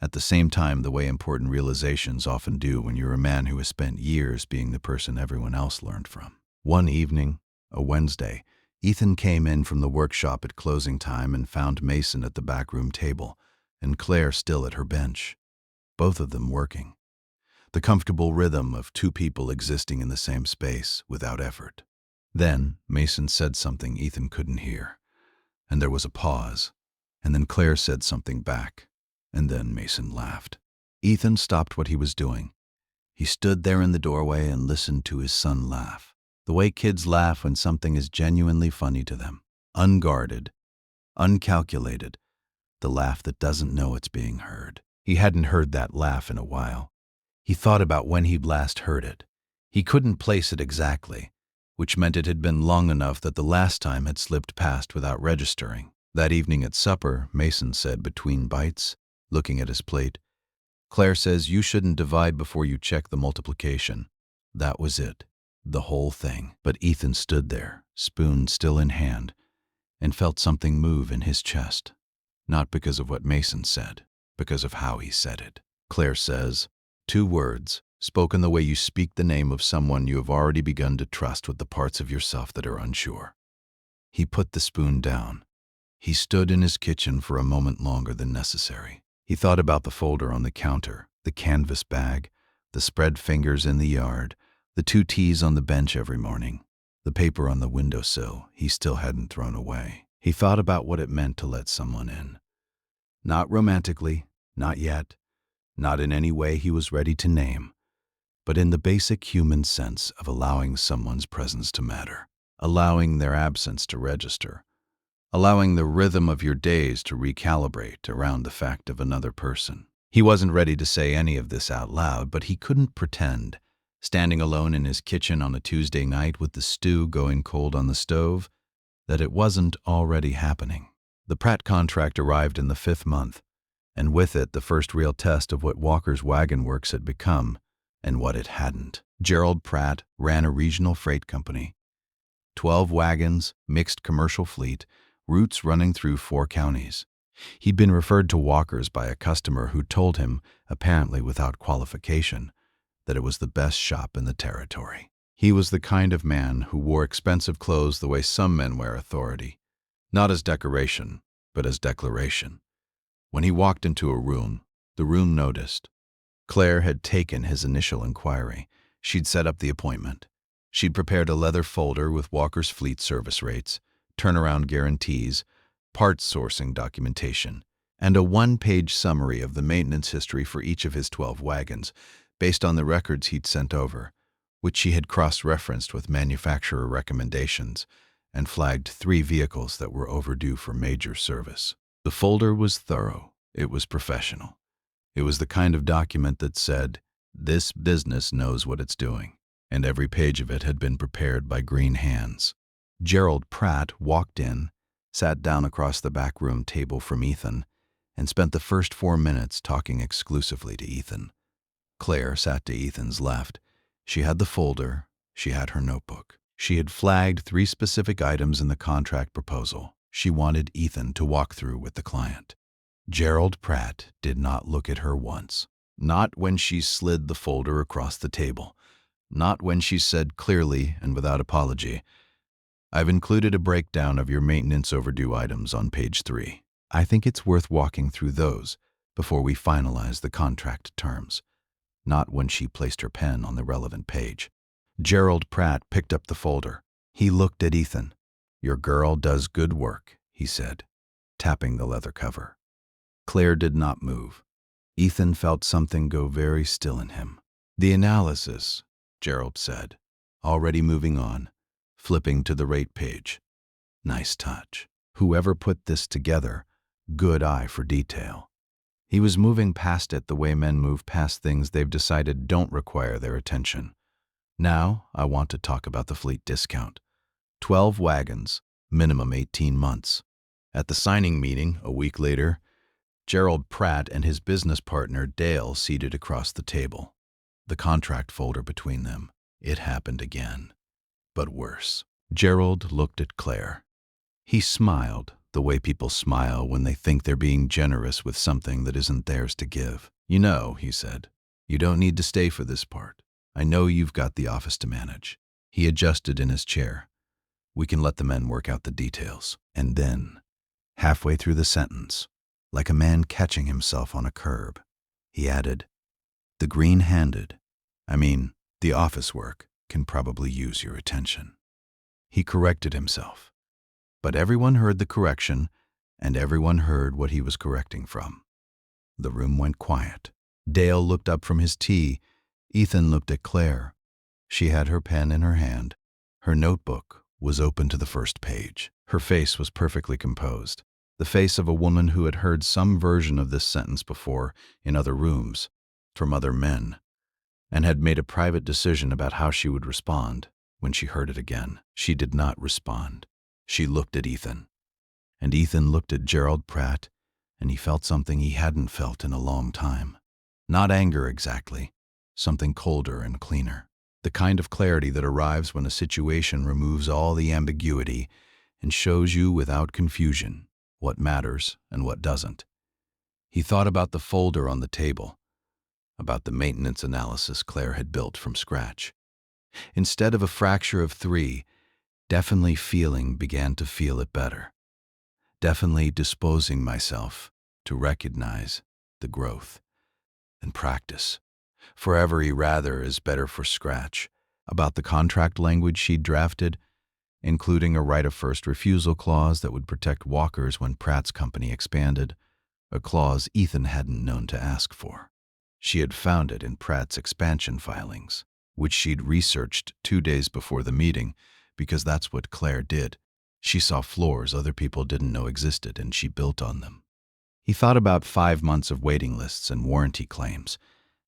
at the same time the way important realizations often do when you're a man who has spent years being the person everyone else learned from. One evening, a Wednesday, Ethan came in from the workshop at closing time and found Mason at the backroom table and Claire still at her bench, both of them working. The comfortable rhythm of 2 people existing in the same space without effort. Then Mason said something Ethan couldn't hear, and there was a pause, and then Claire said something back, and then Mason laughed. Ethan stopped what he was doing. He stood there in the doorway and listened to his son laugh, the way kids laugh when something is genuinely funny to them, unguarded, uncalculated, the laugh that doesn't know it's being heard. He hadn't heard that laugh in a while. He thought about when he'd last heard it. He couldn't place it exactly, which meant it had been long enough that the last time had slipped past without registering. That evening at supper, Mason said between bites, looking at his plate, "Claire says you shouldn't divide before you check the multiplication." That was it, the whole thing. But Ethan stood there, spoon still in hand, and felt something move in his chest. Not because of what Mason said, because of how he said it. Claire says, 2 words, spoken the way you speak the name of someone you have already begun to trust with the parts of yourself that are unsure. He put the spoon down. He stood in his kitchen for a moment longer than necessary. He thought about the folder on the counter, the canvas bag, the spread fingers in the yard, the 2 teas on the bench every morning, the paper on the windowsill he still hadn't thrown away. He thought about what it meant to let someone in. Not romantically, not yet, not in any way he was ready to name, but in the basic human sense of allowing someone's presence to matter, allowing their absence to register, allowing the rhythm of your days to recalibrate around the fact of another person. He wasn't ready to say any of this out loud, but he couldn't pretend, standing alone in his kitchen on a Tuesday night with the stew going cold on the stove, that it wasn't already happening. The Pratt contract arrived in the 5th month, and with it the first real test of what Walker's Wagon Works had become and what it hadn't. Gerald Pratt ran a regional freight company. 12 wagons, mixed commercial fleet, routes running through 4 counties. He'd been referred to Walker's by a customer who told him, apparently without qualification, that it was the best shop in the territory. He was the kind of man who wore expensive clothes the way some men wear authority, not as decoration, but as declaration. When he walked into a room, the room noticed. Claire had taken his initial inquiry. She'd set up the appointment. She'd prepared a leather folder with Walker's fleet service rates, turnaround guarantees, parts sourcing documentation, and a 1-page summary of the maintenance history for each of his 12 wagons, based on the records he'd sent over, which she had cross-referenced with manufacturer recommendations, and flagged 3 vehicles that were overdue for major service. The folder was thorough. It was professional. It was the kind of document that said, This business knows what it's doing, and every page of it had been prepared by green hands. Gerald Pratt walked in, sat down across the backroom table from Ethan, and spent the first 4 minutes talking exclusively to Ethan. Claire sat to Ethan's left. She had the folder. She had her notebook. She had flagged 3 specific items in the contract proposal she wanted Ethan to walk through with the client. Gerald Pratt did not look at her once. Not when she slid the folder across the table. Not when she said clearly and without apology, "I've included a breakdown of your maintenance overdue items on page 3. I think it's worth walking through those before we finalize the contract terms." Not when she placed her pen on the relevant page. Gerald Pratt picked up the folder. He looked at Ethan. "Your girl does good work," he said, tapping the leather cover. Claire did not move. Ethan felt something go very still in him. "The analysis," Gerald said, already moving on, flipping to the rate page. "Nice touch. Whoever put this together, good eye for detail." He was moving past it the way men move past things they've decided don't require their attention. "Now, I want to talk about the fleet discount. 12 wagons, minimum 18 months. At the signing meeting, a week later, Gerald Pratt and his business partner Dale seated across the table. The contract folder between them. It happened again. But worse. Gerald looked at Claire. He smiled, the way people smile when they think they're being generous with something that isn't theirs to give. "You know," he said, "you don't need to stay for this part. I know you've got the office to manage." He adjusted in his chair. "We can let the men work out the details." And then, halfway through the sentence, like a man catching himself on a curb, he added, "The green-handed, the office work, can probably use your attention." He corrected himself. But everyone heard the correction, and everyone heard what he was correcting from. The room went quiet. Dale looked up from his tea. Ethan looked at Claire. She had her pen in her hand. Her notebook was open to the first page. Her face was perfectly composed. The face of a woman who had heard some version of this sentence before in other rooms, from other men, and had made a private decision about how she would respond when she heard it again. She did not respond. She looked at Ethan, and Ethan looked at Gerald Pratt, and he felt something he hadn't felt in a long time. Not anger exactly, something colder and cleaner. The kind of clarity that arrives when a situation removes all the ambiguity and shows you without confusion what matters and what doesn't. He thought about the folder on the table, about the maintenance analysis Claire had built from scratch. Instead of a fracture of 3, definitely began to feel it better. Definitely disposing myself to recognize the growth and practice. For every rather is better for scratch. About the contract language she'd drafted, including a right of first refusal clause that would protect walkers when Pratt's company expanded, a clause Ethan hadn't known to ask for. She had found it in Pratt's expansion filings, which she'd researched 2 days before the meeting, because that's what Claire did. She saw floors other people didn't know existed, and she built on them. He thought about 5 months of waiting lists and warranty claims,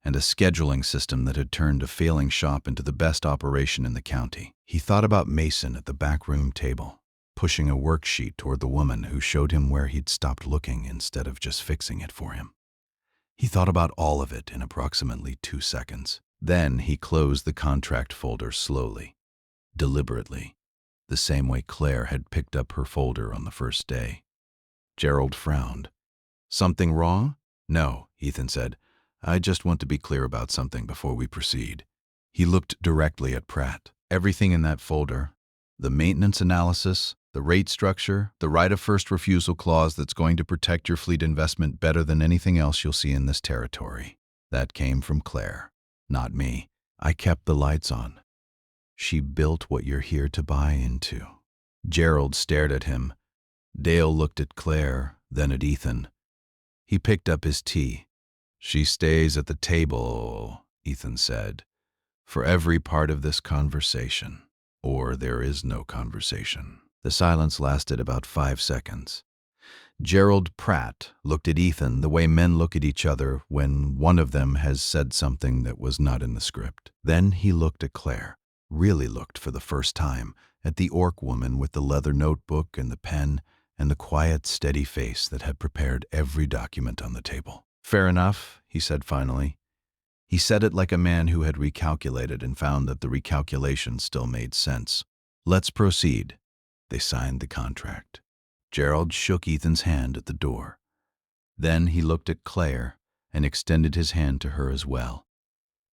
and a scheduling system that had turned a failing shop into the best operation in the county. He thought about Mason at the backroom table, pushing a worksheet toward the woman who showed him where he'd stopped looking instead of just fixing it for him. He thought about all of it in approximately 2 seconds. Then he closed the contract folder slowly, deliberately, the same way Claire had picked up her folder on the first day. Gerald frowned. "Something wrong?" "No," Ethan said. "I just want to be clear about something before we proceed." He looked directly at Pratt. "Everything in that folder, the maintenance analysis, the rate structure, the right of first refusal clause that's going to protect your fleet investment better than anything else you'll see in this territory. That came from Claire, not me. I kept the lights on. She built what you're here to buy into." Gerald stared at him. Dale looked at Claire, then at Ethan. He picked up his tea. "She stays at the table," Ethan said, "for every part of this conversation, or there is no conversation." The silence lasted about 5 seconds. Gerald Pratt looked at Ethan the way men look at each other when one of them has said something that was not in the script. Then he looked at Claire, really looked for the first time at the orc woman with the leather notebook and the pen and the quiet, steady face that had prepared every document on the table. "Fair enough," he said finally. He said it like a man who had recalculated and found that the recalculation still made sense. "Let's proceed." They signed the contract. Gerald shook Ethan's hand at the door. Then he looked at Claire and extended his hand to her as well.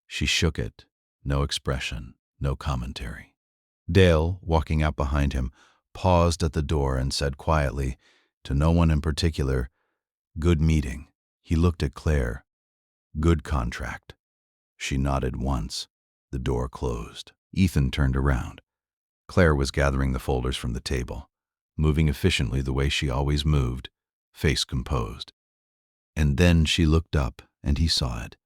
She shook it, no expression, no commentary. Dale, walking out behind him, paused at the door and said quietly, to no one in particular, "Good meeting." He looked at Claire. "Good contract." She nodded once. The door closed. Ethan turned around. Claire was gathering the folders from the table, moving efficiently the way she always moved, face composed. And then she looked up, and he saw it.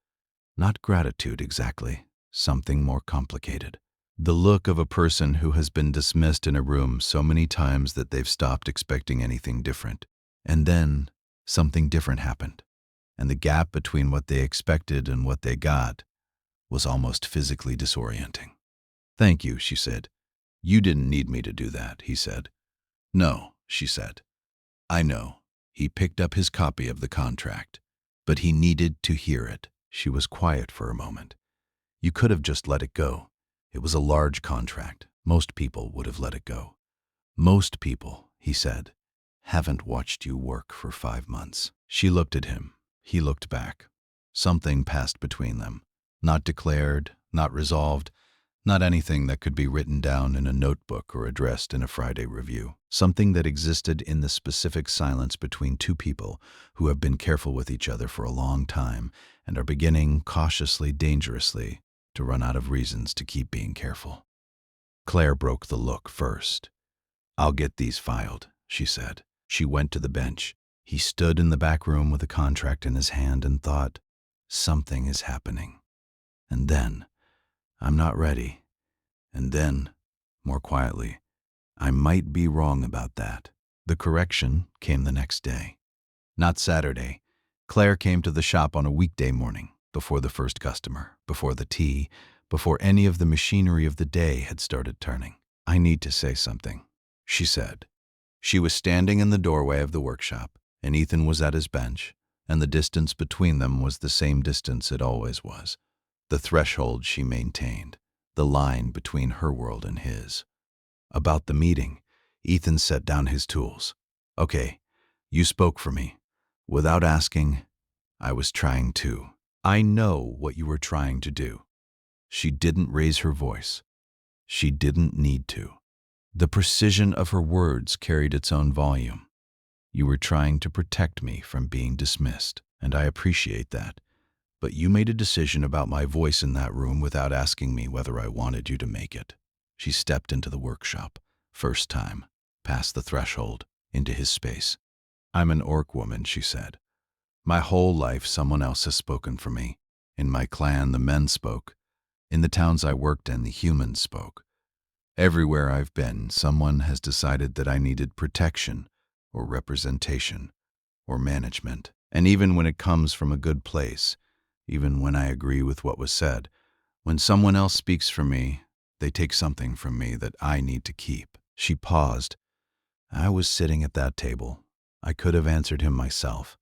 Not gratitude exactly, something more complicated. The look of a person who has been dismissed in a room so many times that they've stopped expecting anything different. And then something different happened, and the gap between what they expected and what they got was almost physically disorienting. "Thank you," she said. "You didn't need me to do that," he said. "No," she said. "I know." He picked up his copy of the contract, but he needed to hear it. She was quiet for a moment. "You could have just let it go. It was a large contract. Most people would have let it go." "Most people," he said, "haven't watched you work for 5 months." She looked at him. He looked back. Something passed between them. Not declared, not resolved, not anything that could be written down in a notebook or addressed in a Friday review. Something that existed in the specific silence between two people who have been careful with each other for a long time and are beginning, cautiously, dangerously, to run out of reasons to keep being careful. Claire broke the look first. "I'll get these filed," she said. She went to the bench. He stood in the back room with a contract in his hand and thought, something is happening. And then, "I'm not ready." And then, more quietly, "I might be wrong about that." The correction came the next day. Not Saturday. Claire came to the shop on a weekday morning, before the first customer, before the tea, before any of the machinery of the day had started turning. "I need to say something," she said. She was standing in the doorway of the workshop, and Ethan was at his bench, and the distance between them was the same distance it always was. The threshold she maintained, the line between her world and his. About the meeting, Ethan set down his tools. "Okay, you spoke for me. Without asking, I was trying to. I know what you were trying to do." She didn't raise her voice. She didn't need to. The precision of her words carried its own volume. "You were trying to protect me from being dismissed, and I appreciate that. But you made a decision about my voice in that room without asking me whether I wanted you to make it." She stepped into the workshop, first time, past the threshold, into his space. "I'm an orc woman," she said. "My whole life someone else has spoken for me. In my clan, the men spoke. In the towns I worked in, the humans spoke. Everywhere I've been, someone has decided that I needed protection, or representation, or management. And even when it comes from a good place, even when I agree with what was said, when someone else speaks for me, they take something from me that I need to keep." She paused. "I was sitting at that table. I could have answered him myself.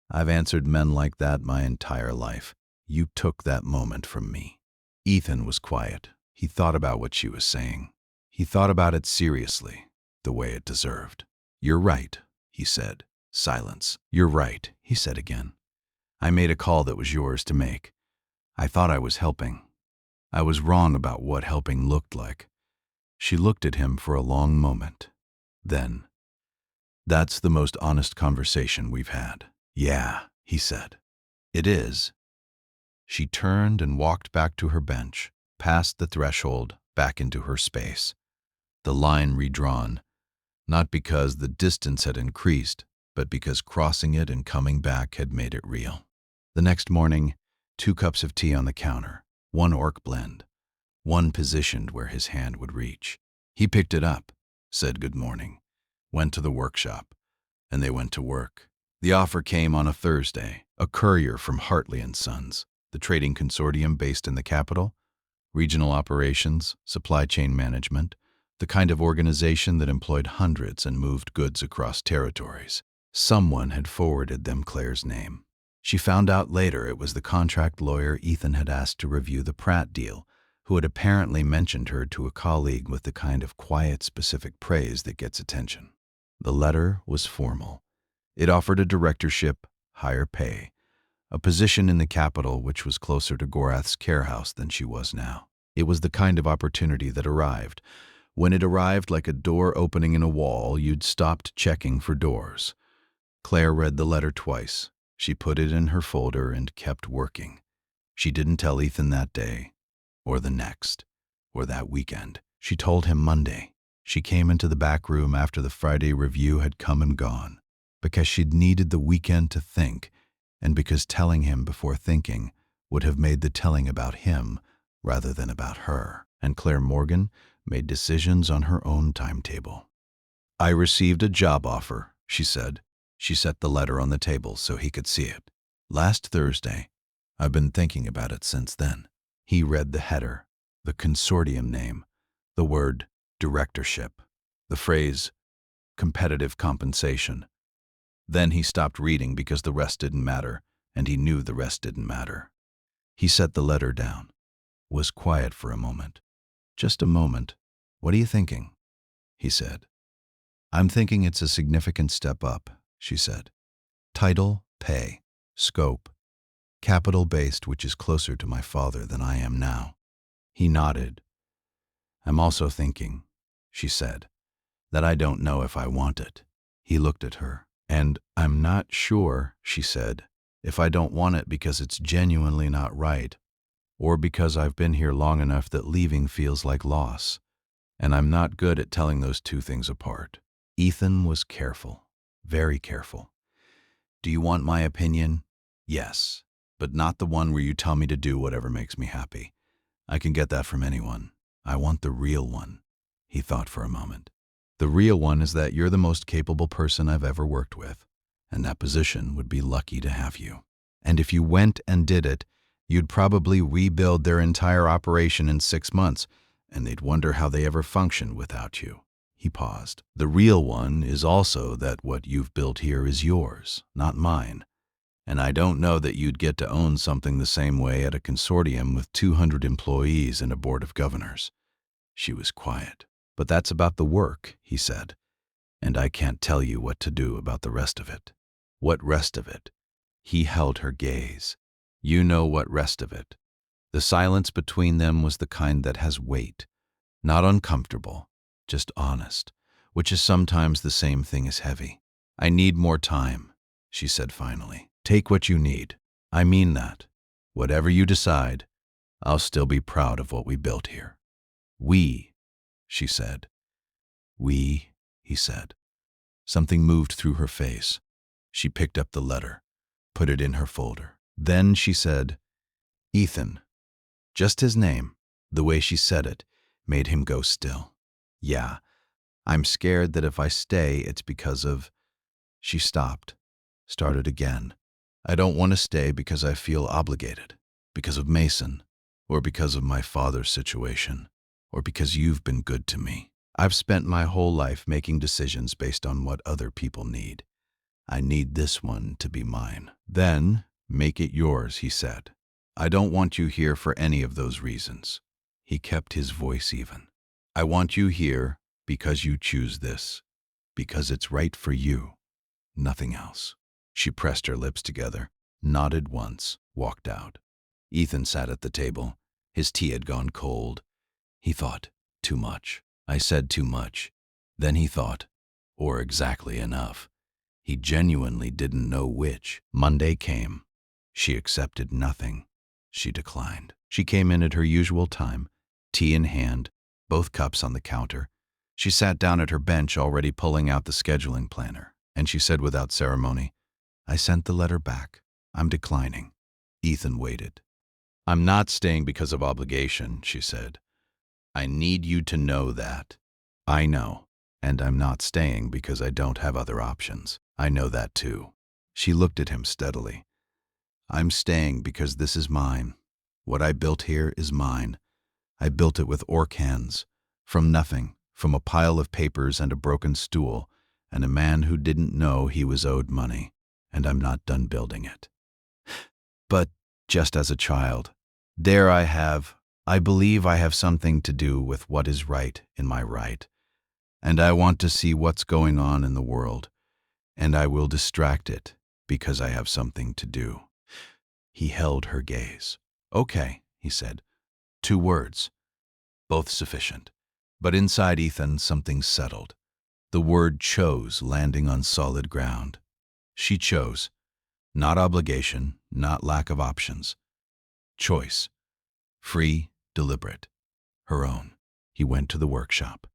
I've answered men like that my entire life. You took that moment from me." Ethan was quiet. He thought about what she was saying. He thought about it seriously, the way it deserved. "You're right," he said. Silence. "You're right," he said again. "I made a call that was yours to make. I thought I was helping. I was wrong about what helping looked like." She looked at him for a long moment. Then, "That's the most honest conversation we've had." "Yeah," he said. "It is." She turned and walked back to her bench, past the threshold, back into her space. The line redrawn, not because the distance had increased, but because crossing it and coming back had made it real. The next morning, 2 cups of tea on the counter, 1 orc blend, one positioned where his hand would reach. He picked it up, said good morning, went to the workshop, and they went to work. The offer came on a Thursday. A courier from Hartley & Sons, the trading consortium based in the capital, regional operations, supply chain management, the kind of organization that employed hundreds and moved goods across territories. Someone had forwarded them Claire's name. She found out later it was the contract lawyer Ethan had asked to review the Pratt deal, who had apparently mentioned her to a colleague with the kind of quiet, specific praise that gets attention. The letter was formal. It offered a directorship, higher pay, a position in the capital which was closer to Gorath's care house than she was now. It was the kind of opportunity that arrived. When it arrived like a door opening in a wall, you'd stopped checking for doors. Claire read the letter twice. She put it in her folder and kept working. She didn't tell Ethan that day, or the next, or that weekend. She told him Monday. She came into the back room after the Friday review had come and gone, because she'd needed the weekend to think, and because telling him before thinking would have made the telling about him rather than about her. And Claire Morgan made decisions on her own timetable. "I received a job offer," she said. She set the letter on the table so he could see it. "Last Thursday. I've been thinking about it since then." He read the header, the consortium name, the word directorship, the phrase competitive compensation. Then he stopped reading because the rest didn't matter, and he knew the rest didn't matter. He set the letter down, was quiet for a moment. "Just a moment. What are you thinking?" he said. "I'm thinking it's a significant step up," she said. "Title, pay, scope, capital-based, which is closer to my father than I am now." He nodded. "I'm also thinking," she said, "that I don't know if I want it." He looked at her. "And I'm not sure," she said, "if I don't want it because it's genuinely not right, or because I've been here long enough that leaving feels like loss. And I'm not good at telling those two things apart." Ethan was careful, very careful. "Do you want my opinion?" "Yes, but not the one where you tell me to do whatever makes me happy. I can get that from anyone. I want the real one." He thought for a moment. "The real one is that you're the most capable person I've ever worked with, and that position would be lucky to have you. And if you went and did it, you'd probably rebuild their entire operation in 6 months, and they'd wonder how they ever functioned without you." He paused. "The real one is also that what you've built here is yours, not mine. And I don't know that you'd get to own something the same way at a consortium with 200 employees and a board of governors." She was quiet. "But that's about the work," he said. "And I can't tell you what to do about the rest of it." "What rest of it?" He held her gaze. "You know what rest of it." The silence between them was the kind that has weight. Not uncomfortable, just honest, which is sometimes the same thing as heavy. "I need more time," she said finally. "Take what you need. I mean that. Whatever you decide, I'll still be proud of what we built here." "We," she said. "We," he said. Something moved through her face. She picked up the letter, put it in her folder. Then she said, "Ethan." Just his name, the way she said it, made him go still. "Yeah, I'm scared that if I stay, it's because of—" She stopped, started again. "I don't want to stay because I feel obligated, because of Mason, or because of my father's situation, or because you've been good to me. I've spent my whole life making decisions based on what other people need. I need this one to be mine." "Then make it yours," he said. "I don't want you here for any of those reasons." He kept his voice even. "I want you here because you choose this, because it's right for you, nothing else." She pressed her lips together, nodded once, walked out. Ethan sat at the table. His tea had gone cold. He thought, too much. I said too much. Then he thought, or exactly enough. He genuinely didn't know which. Monday came. She accepted nothing. She declined. She came in at her usual time, tea in hand, both cups on the counter. She sat down at her bench, already pulling out the scheduling planner, and she said without ceremony, "I sent the letter back. I'm declining." Ethan waited. "I'm not staying because of obligation," she said. "I need you to know that." "I know, And I'm not staying because I don't have other options. I know that too. She looked at him steadily. I'm staying because this is mine. What I built here is mine. I built it with orc hands. From nothing, from a pile of papers and a broken stool, and a man who didn't know he was owed money. And I'm not done building it. But just as a child, I believe I have something to do with what is right in my right. And I want to see what's going on in the world. And I will distract it because I have something to do. He held her gaze. Okay, he said. 2 words. Both sufficient. But inside Ethan, something settled. The word chose landing on solid ground. She chose. Not obligation, not lack of options. Choice. Free, deliberate. Her own. He went to the workshop.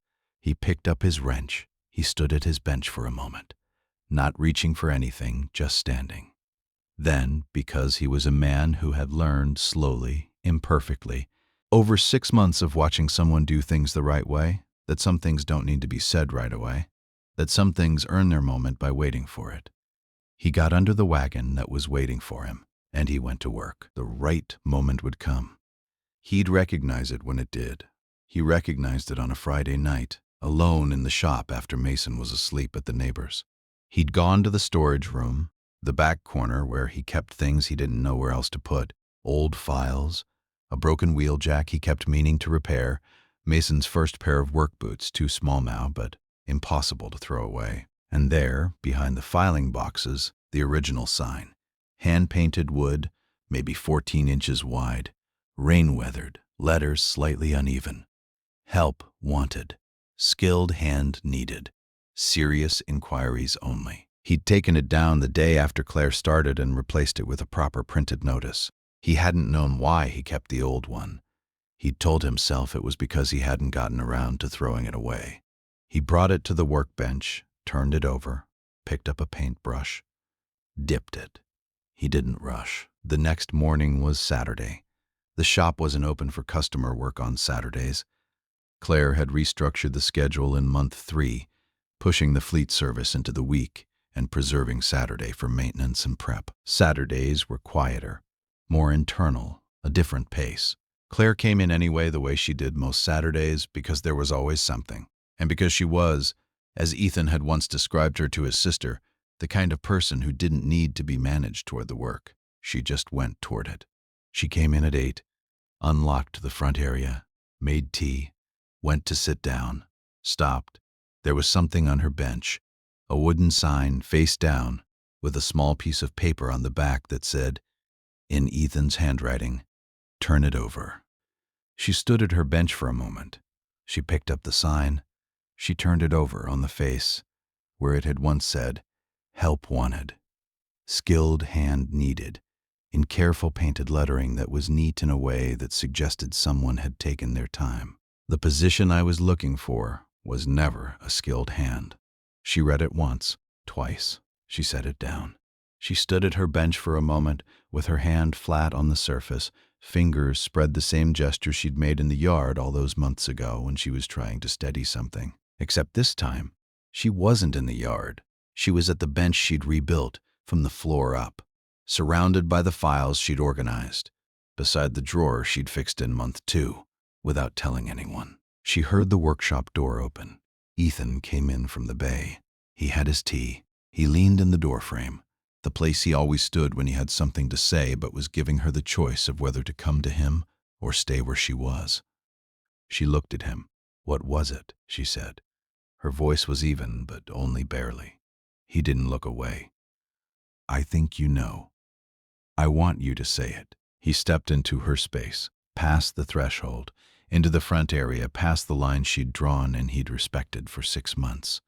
He picked up his wrench. He stood at his bench for a moment, not reaching for anything, just standing. Then, because he was a man who had learned slowly, imperfectly, over 6 months of watching someone do things the right way, that some things don't need to be said right away, that some things earn their moment by waiting for it. He got under the wagon that was waiting for him, and he went to work. The right moment would come. He'd recognize it when it did. He recognized it on a Friday night, alone in the shop after Mason was asleep at the neighbor's. He'd gone to the storage room, the back corner where he kept things he didn't know where else to put, old files, a broken wheel jack he kept meaning to repair, Mason's first pair of work boots, too small now, but impossible to throw away. And there, behind the filing boxes, the original sign, hand-painted wood, maybe 14 inches wide, rain-weathered, letters slightly uneven. Help wanted. Skilled hand needed. Serious inquiries only. He'd taken it down the day after Claire started and replaced it with a proper printed notice. He hadn't known why he kept the old one. He'd told himself it was because he hadn't gotten around to throwing it away. He brought it to the workbench, turned it over, picked up a paintbrush, dipped it. He didn't rush. The next morning was Saturday. The shop wasn't open for customer work on Saturdays. Claire had restructured the schedule in month 3, pushing the fleet service into the week and preserving Saturday for maintenance and prep. Saturdays were quieter, more internal, a different pace. Claire came in anyway the way she did most Saturdays because there was always something. And because she was, as Ethan had once described her to his sister, the kind of person who didn't need to be managed toward the work. She just went toward it. She came in at 8, unlocked the front area, made tea, went to sit down, stopped. There was something on her bench, a wooden sign face down with a small piece of paper on the back that said, in Ethan's handwriting, "Turn it over." She stood at her bench for a moment. She picked up the sign. She turned it over on the face, where it had once said, "Help wanted." Skilled hand needed, in careful painted lettering that was neat in a way that suggested someone had taken their time. The position I was looking for was never a skilled hand. She read it once, twice. She set it down. She stood at her bench for a moment, with her hand flat on the surface, fingers spread the same gesture she'd made in the yard all those months ago when she was trying to steady something. Except this time, she wasn't in the yard. She was at the bench she'd rebuilt, from the floor up, surrounded by the files she'd organized, beside the drawer she'd fixed in month 2, without telling anyone. She heard the workshop door open. Ethan came in from the bay. He had his tea. He leaned in the doorframe, the place he always stood when he had something to say but was giving her the choice of whether to come to him or stay where she was. She looked at him. "What was it?" she said. Her voice was even, but only barely. He didn't look away. "I think you know. I want you to say it." He stepped into her space, past the threshold, into the front area, past the line she'd drawn and he'd respected for 6 months.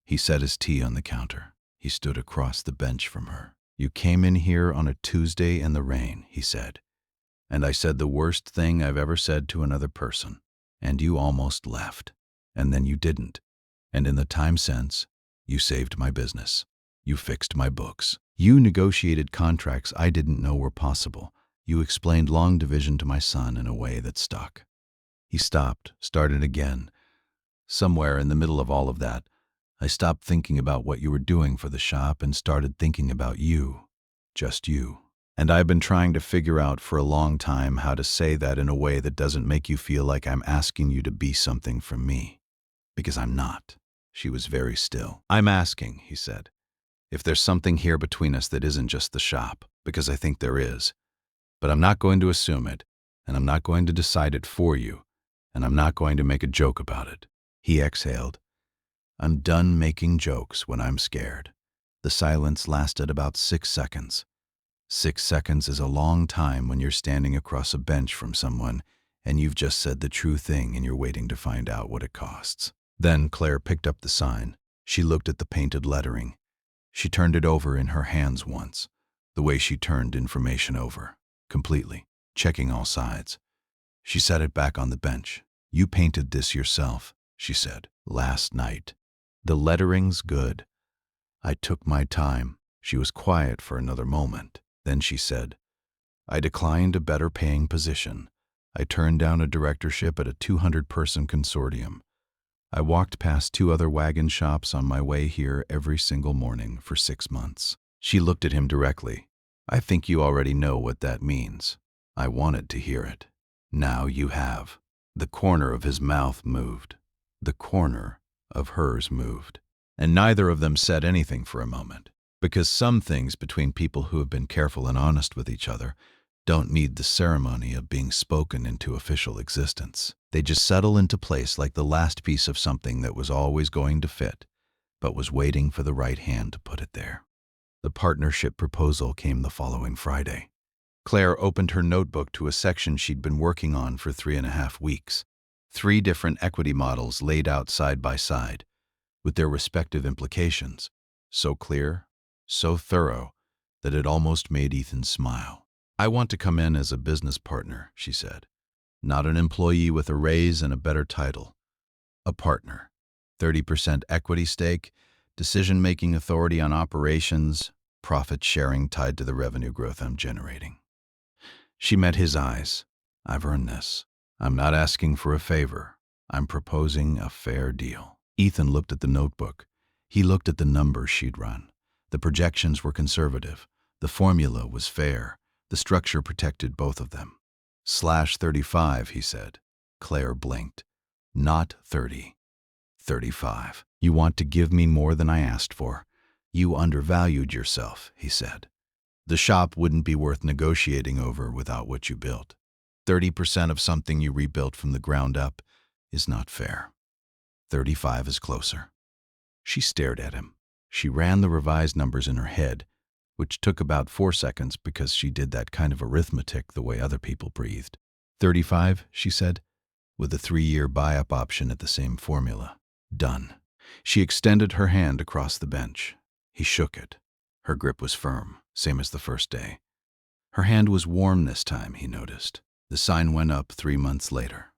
He set his tea on the counter. He stood across the bench from her. "You came in here on a Tuesday in the rain," he said, "and I said the worst thing I've ever said to another person, and you almost left. And then you didn't. And in the time since, you saved my business. You fixed my books. You negotiated contracts I didn't know were possible. You explained long division to my son in a way that stuck." He stopped, started again. Somewhere in the middle of all of that, I stopped thinking about what you were doing for the shop and started thinking about you. Just you. And I've been trying to figure out for a long time how to say that in a way that doesn't make you feel like I'm asking you to be something from me. Because I'm not. She was very still. I'm asking, he said, if there's something here between us that isn't just the shop, because I think there is. But I'm not going to assume it, and I'm not going to decide it for you, and I'm not going to make a joke about it. He exhaled. I'm done making jokes when I'm scared. The silence lasted about 6 seconds. 6 seconds is a long time when you're standing across a bench from someone and you've just said the true thing and you're waiting to find out what it costs. Then Claire picked up the sign. She looked at the painted lettering. She turned it over in her hands once, the way she turned information over, completely, checking all sides. She set it back on the bench. You painted this yourself, she said, last night. The lettering's good. I took my time. She was quiet for another moment. Then she said, I declined a better paying position. I turned down a directorship at a 200-person consortium. I walked past 2 other wagon shops on my way here every single morning for 6 months. She looked at him directly. I think you already know what that means. I wanted to hear it. Now you have. The corner of his mouth moved. The corner of hers moved. And neither of them said anything for a moment. Because some things between people who have been careful and honest with each other don't need the ceremony of being spoken into official existence. They just settle into place like the last piece of something that was always going to fit, but was waiting for the right hand to put it there. The partnership proposal came the following Friday. Claire opened her notebook to a section she'd been working on for 3.5 weeks. 3 different equity models laid out side by side, with their respective implications. So clear, so thorough, that it almost made Ethan smile. I want to come in as a business partner, she said. Not an employee with a raise and a better title. A partner. 30% equity stake, decision-making authority on operations, profit sharing tied to the revenue growth I'm generating. She met his eyes. I've earned this. I'm not asking for a favor. I'm proposing a fair deal. Ethan looked at the notebook. He looked at the numbers she'd run. The projections were conservative. The formula was fair. The structure protected both of them. /35, he said. Claire blinked. Not 30. 35. You want to give me more than I asked for. You undervalued yourself, he said. The shop wouldn't be worth negotiating over without what you built. 30% of something you rebuilt from the ground up is not fair. 35 is closer. She stared at him. She ran the revised numbers in her head, which took about 4 seconds because she did that kind of arithmetic the way other people breathed. 35, she said, with a 3-year buy-up option at the same formula. Done. She extended her hand across the bench. He shook it. Her grip was firm, same as the first day. Her hand was warm this time, he noticed. The sign went up 3 months later.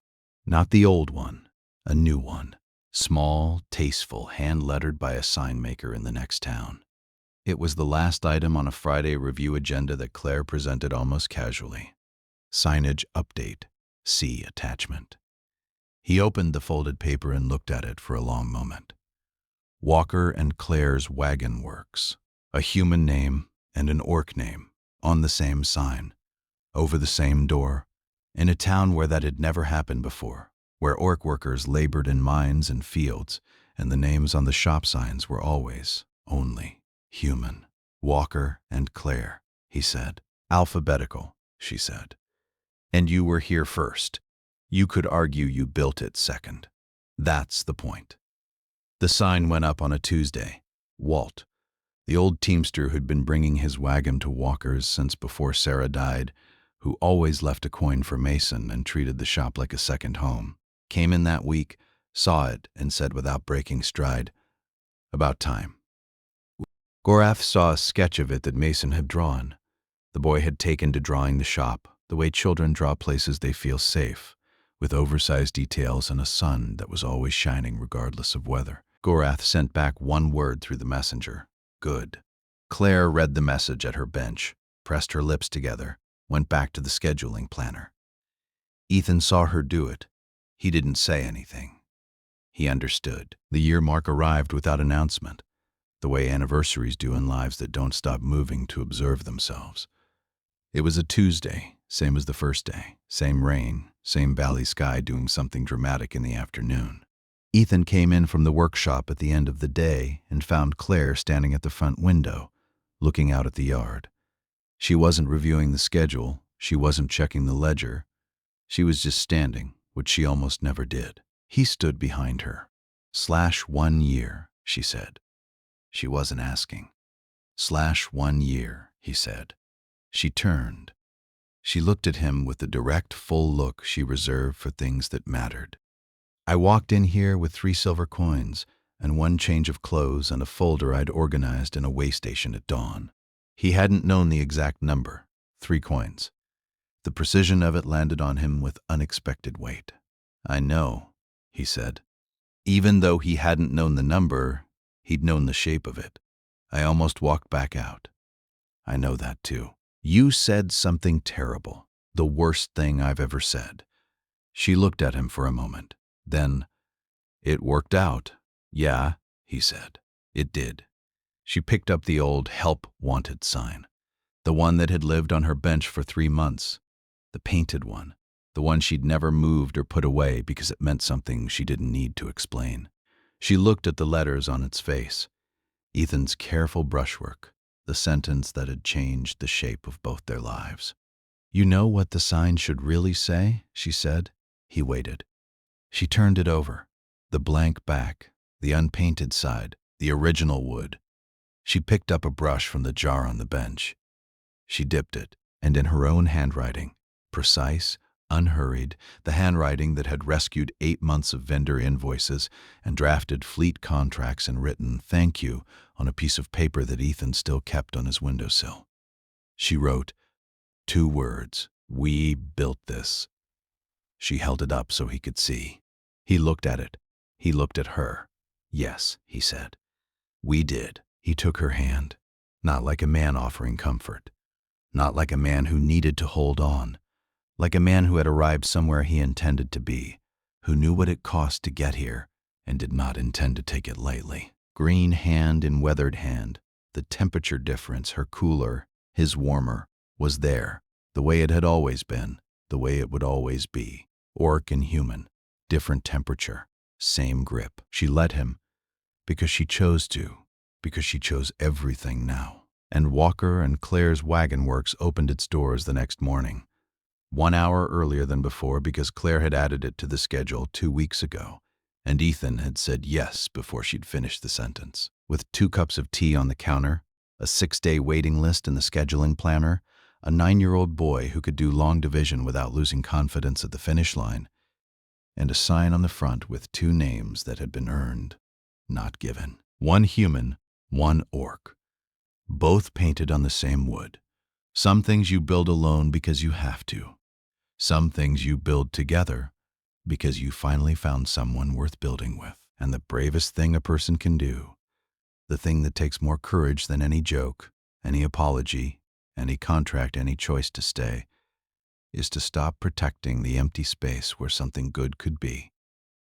Not the old one, a new one. Small, tasteful, hand-lettered by a sign maker in the next town. It was the last item on a Friday review agenda that Claire presented almost casually. Signage update. See attachment. He opened the folded paper and looked at it for a long moment. Walker and Claire's Wagon Works. A human name and an orc name, on the same sign, over the same door, in a town where that had never happened before, where orc workers labored in mines and fields, and the names on the shop signs were always, only, human. Walker and Claire, he said. Alphabetical, she said. And you were here first. You could argue you built it second. That's the point. The sign went up on a Tuesday. Walt, the old teamster who'd been bringing his wagon to Walker's since before Sarah died, who always left a coin for Mason and treated the shop like a second home, came in that week, saw it, and said without breaking stride, "About time." Gorath saw a sketch of it that Mason had drawn. The boy had taken to drawing the shop, the way children draw places they feel safe, with oversized details and a sun that was always shining regardless of weather. Gorath sent back one word through the messenger. Good. Claire read the message at her bench, pressed her lips together, went back to the scheduling planner. Ethan saw her do it. He didn't say anything. He understood. The year mark arrived without announcement, the way anniversaries do in lives that don't stop moving to observe themselves. It was a Tuesday, same as the first day, same rain, same valley sky doing something dramatic in the afternoon. Ethan came in from the workshop at the end of the day and found Claire standing at the front window, looking out at the yard. She wasn't reviewing the schedule, she wasn't checking the ledger. She was just standing, which she almost never did. He stood behind her. /1 year, she said. She wasn't asking. /1 year, he said. She turned. She looked at him with the direct, full look she reserved for things that mattered. I walked in here with 3 silver coins and 1 change of clothes and a folder I'd organized in a way station at dawn. He hadn't known the exact number, 3 coins. The precision of it landed on him with unexpected weight. I know, he said. Even though he hadn't known the number, he'd known the shape of it. I almost walked back out. I know that too. You said something terrible, the worst thing I've ever said. She looked at him for a moment. Then, it worked out. Yeah, he said. It did. She picked up the old "Help Wanted" sign, the one that had lived on her bench for 3 months, the painted one, the one she'd never moved or put away because it meant something she didn't need to explain. She looked at the letters on its face, Ethan's careful brushwork, the sentence that had changed the shape of both their lives. You know what the sign should really say? She said. He waited. She turned it over, the blank back, the unpainted side, the original wood. She picked up a brush from the jar on the bench. She dipped it, and in her own handwriting, precise, unhurried, the handwriting that had rescued 8 months of vendor invoices and drafted fleet contracts and written "thank you" on a piece of paper that Ethan still kept on his windowsill. She wrote 2 words, "We built this." She held it up so he could see. He looked at it. He looked at her. Yes, he said. We did. He took her hand, not like a man offering comfort, not like a man who needed to hold on, like a man who had arrived somewhere he intended to be, who knew what it cost to get here and did not intend to take it lightly. Green hand in weathered hand, the temperature difference, her cooler, his warmer, was there, the way it had always been, the way it would always be. Orc and human, different temperature, same grip. She let him, because she chose to, because she chose everything now. And Walker and Claire's Wagon Works opened its doors the next morning, 1 hour earlier than before because Claire had added it to the schedule 2 weeks ago, and Ethan had said yes before she'd finished the sentence. With 2 cups of tea on the counter, a 6-day waiting list in the scheduling planner, a 9-year-old boy who could do long division without losing confidence at the finish line, and a sign on the front with 2 names that had been earned, not given. 1 human, 1 orc. Both painted on the same wood. Some things you build alone because you have to. Some things you build together because you finally found someone worth building with. And the bravest thing a person can do, the thing that takes more courage than any joke, any apology, any contract, any choice to stay, is to stop protecting the empty space where something good could be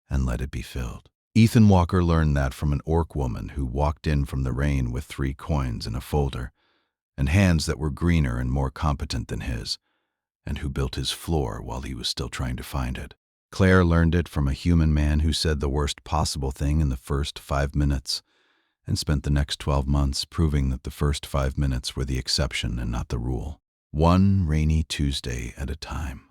and let it be filled. Ethan Walker learned that from an orc woman who walked in from the rain with 3 coins in a folder and hands that were greener and more competent than his, and who built his floor while he was still trying to find it. Claire learned it from a human man who said the worst possible thing in the first 5 minutes and spent the next 12 months proving that the first 5 minutes were the exception and not the rule. One rainy Tuesday at a time.